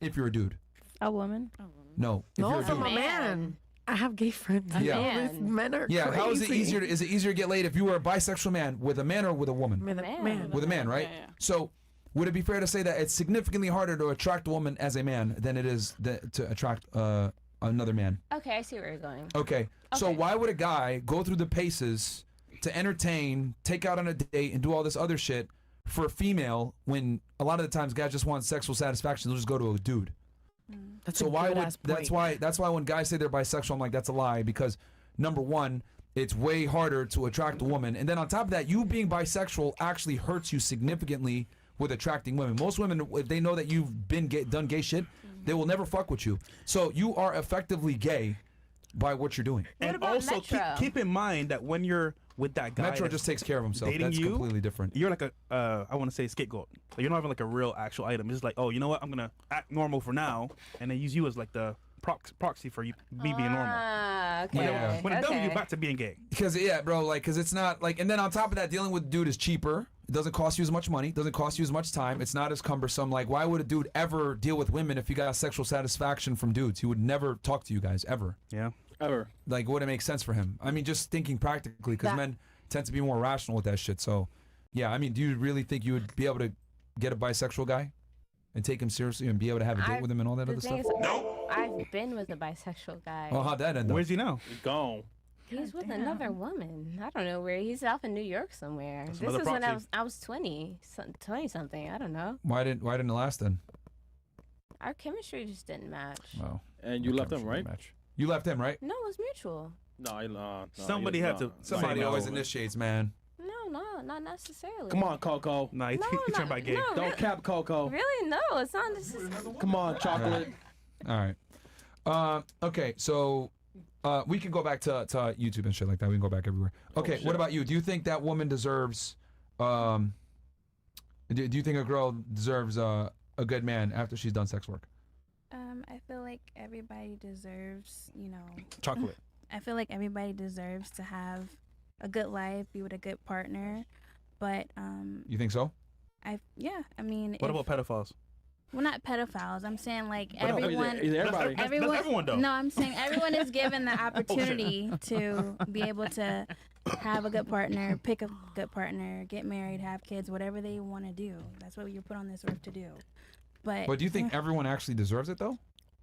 A: If you're a dude.
I: A woman.
A: No. If you're a
D: from
A: dude.
D: a man. I have gay friends.
A: Yeah.
D: I know this men are
A: Yeah,
D: crazy.
A: how is it easier? Is it easier to get laid if you were a bisexual man with a man or with a woman?
D: With a man.
A: With a man, right?
J: Yeah, yeah.
A: So, would it be fair to say that it's significantly harder to attract a woman as a man than it is to attract another man?
H: Okay, I see where you're going.
A: Okay. So why would a guy go through the paces to entertain, take out on a date, and do all this other shit for a female when a lot of the times guys just want sexual satisfaction? They'll just go to a dude.
D: That's
A: So
D: a
A: why would
D: good-ass
A: that's
D: point.
A: why when guys say they're bisexual, I'm like, that's a lie, because number one, it's way harder to attract a woman, and then on top of that, you being bisexual actually hurts you significantly with attracting women. Most women, if they know that you've been done gay shit, they will never fuck with you. So you are effectively gay by what you're doing.
B: And also keep in mind that when you're with that guy,
A: Metro
B: that's
A: just takes care of himself.
B: dating
A: That's
B: you,
A: completely different.
B: You're like a, I want to say scapegoat. Like you're not even like a real actual item. It's just like, oh, you know what? I'm gonna act normal for now, and then use you as like the proxy for you me being normal.
H: Okay.
B: When it's done, you're back to being gay.
A: Because because it's not like, and then on top of that, dealing with a dude is cheaper. It doesn't cost you as much money. Doesn't cost you as much time. It's not as cumbersome. Like, why would a dude ever deal with women if he got sexual satisfaction from dudes? He would never talk to you guys ever.
B: Yeah.
C: Ever.
A: Like, wouldn't make sense for him. I mean, just thinking practically, because men tend to be more rational with that shit. So, yeah, I mean, do you really think you would be able to get a bisexual guy and take him seriously and be able to have a date with him and all that other stuff?
H: I've been with a bisexual guy.
A: Oh, how'd that end up?
B: Where's he now?
C: He's gone.
H: He's with another woman. I don't know where. He's off in New York somewhere.
A: That's
H: This
A: another
H: is when
A: proxy.
H: I was 20 something. I don't know.
A: Why didn't it last then?
H: Our chemistry just didn't match.
A: Oh.
C: And you left him, right?
A: You left him, right?
H: No, it was mutual.
C: No,
B: Somebody had to.
A: Somebody always initiates, man.
H: No, not necessarily.
C: Come on, Coco.
B: Nah, he turned back gay.
H: no,
C: Don't cap Coco.
H: Really? No, it's not necessarily.
C: Come on, chocolate.
A: All right. Okay, so we can go back to YouTube and shit like that. We can go back everywhere. Okay,
C: shit.
A: what about you? Do you think that woman deserves? Do you think a girl deserves a good man after she's done sex work?
F: I feel like everybody deserves,
A: Chocolate.
F: I feel like everybody deserves to have a good life, be with a good partner, but
A: You think so?
F: I mean,
B: What about pedophiles?
F: well, not pedophiles. I'm saying like
B: But no,
F: everyone.
B: is it everybody? That's everyone, though.
F: No, I'm saying everyone is given the opportunity to be able to have a good partner, pick a good partner, get married, have kids, whatever they want to do. That's what you're put on this earth to do. But
A: But do you think everyone actually deserves it though?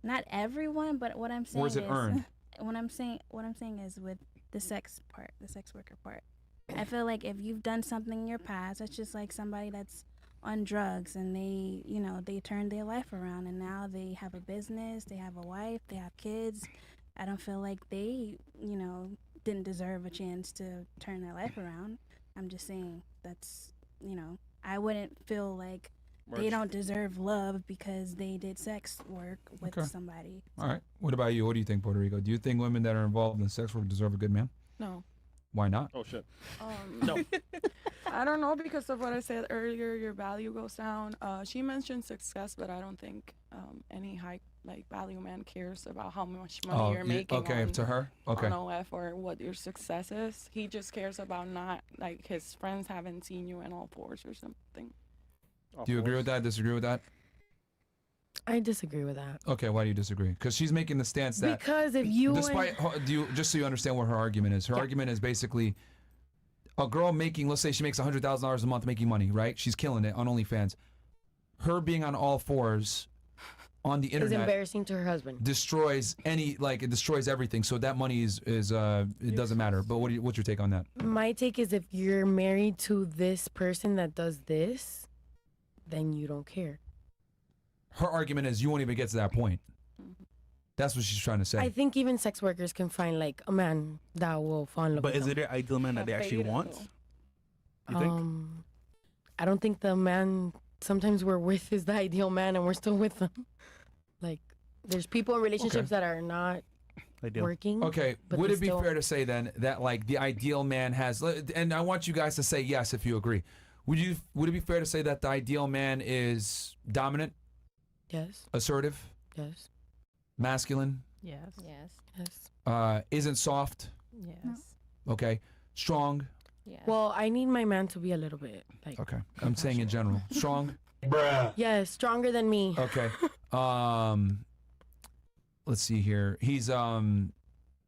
F: not everyone, but what I'm saying
A: Or is it earned?
F: What I'm saying is with the sex part, the sex worker part. I feel like if you've done something in your past, that's just like somebody that's on drugs and they turned their life around and now they have a business, they have a wife, they have kids. I don't feel like they, didn't deserve a chance to turn their life around. I'm just saying that's, I wouldn't feel like they don't deserve love because they did sex work with somebody.
A: All right. What about you? What do you think, Puerto Rico? Do you think women that are involved in sex work deserve a good man?
J: No.
A: Why not?
C: Oh shit.
J: No. I don't know, because of what I said earlier, your value goes down. She mentioned success, but I don't think any high value man cares about how much money you're making.
A: Okay, to her? Okay.
J: On OF or what your success is. He just cares about not like his friends haven't seen you in all fours or something.
A: Do you agree with that? Disagree with that?
D: I disagree with that.
A: Okay, why do you disagree? Because she's making the stance that
D: Because if you
A: despite just so you understand what her argument is. Her argument is basically a girl making, let's say she makes $100,000 a month making money, right? She's killing it on OnlyFans. Her being on all fours on the
D: is
A: internet
D: embarrassing to her husband.
A: destroys it destroys everything. So that money is it doesn't matter. But what's your take on that?
D: My take is if you're married to this person that does this, then you don't care.
A: Her argument is you won't even get to that point. That's what she's trying to say.
D: I think even sex workers can find like a man that will fall in love
B: But
D: with
B: is
D: them.
B: it their ideal man that they actually want? You think?
D: I don't think the man sometimes we're with is the ideal man and we're still with them. Like there's people in relationships that are not working.
A: Okay,
D: but
A: would
D: they
A: it be
D: still-
A: fair to say then that like the ideal man has, and I want you guys to say yes if you agree. Would it be fair to say that the ideal man is dominant?
D: Yes.
A: Assertive?
D: Yes.
A: Masculine?
I: Yes.
D: Yes.
A: Isn't soft?
I: Yes.
A: Okay. Strong?
D: Well, I need my man to be a little bit like.
A: Okay. I'm saying in general. Strong?
D: Yes, stronger than me.
A: Okay. Let's see here. He's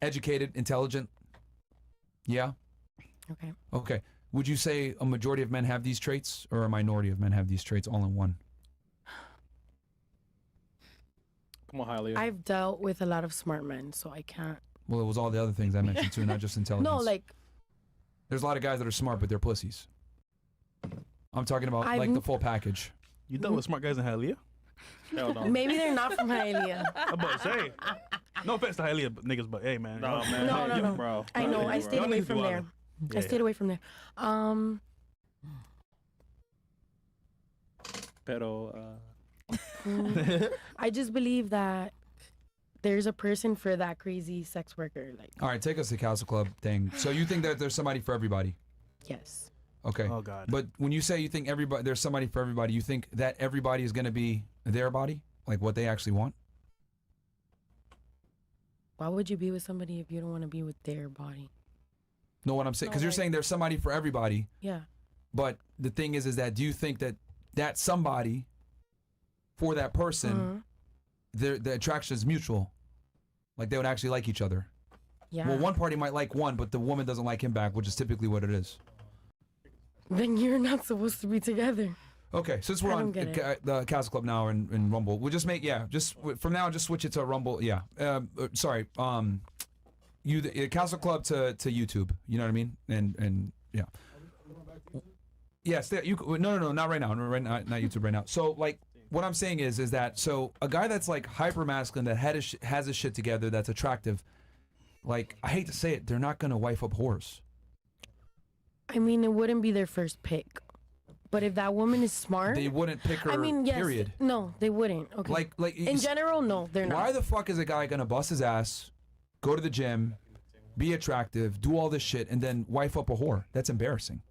A: educated, intelligent. Yeah.
D: Okay.
A: Okay. Would you say a majority of men have these traits, or a minority of men have these traits all in one?
C: Come on, Hialeah.
D: I've dealt with a lot of smart men, so I can't.
A: Well, it was all the other things I mentioned too, not just intelligence.
D: No, like
A: there's a lot of guys that are smart, but they're pussies. I'm talking about like the full package.
B: You dealt with smart guys in Hialeah?
C: Hell no.
D: maybe they're not from Hialeah.
B: I'm about to say. No offense to Hialeah niggas, but hey, man.
C: No, man.
D: No, no, no.
C: Bro.
D: I know. I stayed
B: Y'all
D: away
B: niggas
D: from there.
B: wildin'.
D: I stayed away from there.
C: Pero,
D: I just believe that there's a person for that crazy sex worker. Like,
A: All right, take us to Castle Club thing. So you think that there's somebody for everybody?
D: yes.
A: Okay.
B: Oh, God.
A: But when you say you think there's somebody for everybody, you think that everybody is going to be their body, like what they actually want?
D: Why would you be with somebody if you don't want to be with their body?
A: Know what I'm saying?
D: No,
A: Because you're
D: like-
A: saying there's somebody for everybody.
D: Yeah.
A: But the thing is that do you think that somebody for that person, the attraction is mutual? Like they would actually like each other?
D: Yeah.
A: Well, one party might like one, but the woman doesn't like him back, which is typically what it is.
D: Then you're not supposed to be together.
A: Okay, since we're
D: I
A: on
D: don't get
A: the Castle Club now and Rumble, we'll just from now on, just switch it to Rumble. Yeah. Sorry. The Castle Club to YouTube. You know what I mean? And yeah. Yes. No, not right now. Not YouTube right now. So like, what I'm saying is that so a guy that's like hyper masculine that has his shit together, that's attractive. Like I hate to say it, they're not gonna wife up whores.
D: I mean, it wouldn't be their first pick. But if that woman is smart,
A: They wouldn't pick her.
D: I mean, yes.
A: Period.
D: No, they wouldn't. Okay.
A: Like
D: in general, no, they're not.
A: Why the fuck is a guy gonna bust his ass, go to the gym, be attractive, do all this shit, and then wife up a whore? That's embarrassing.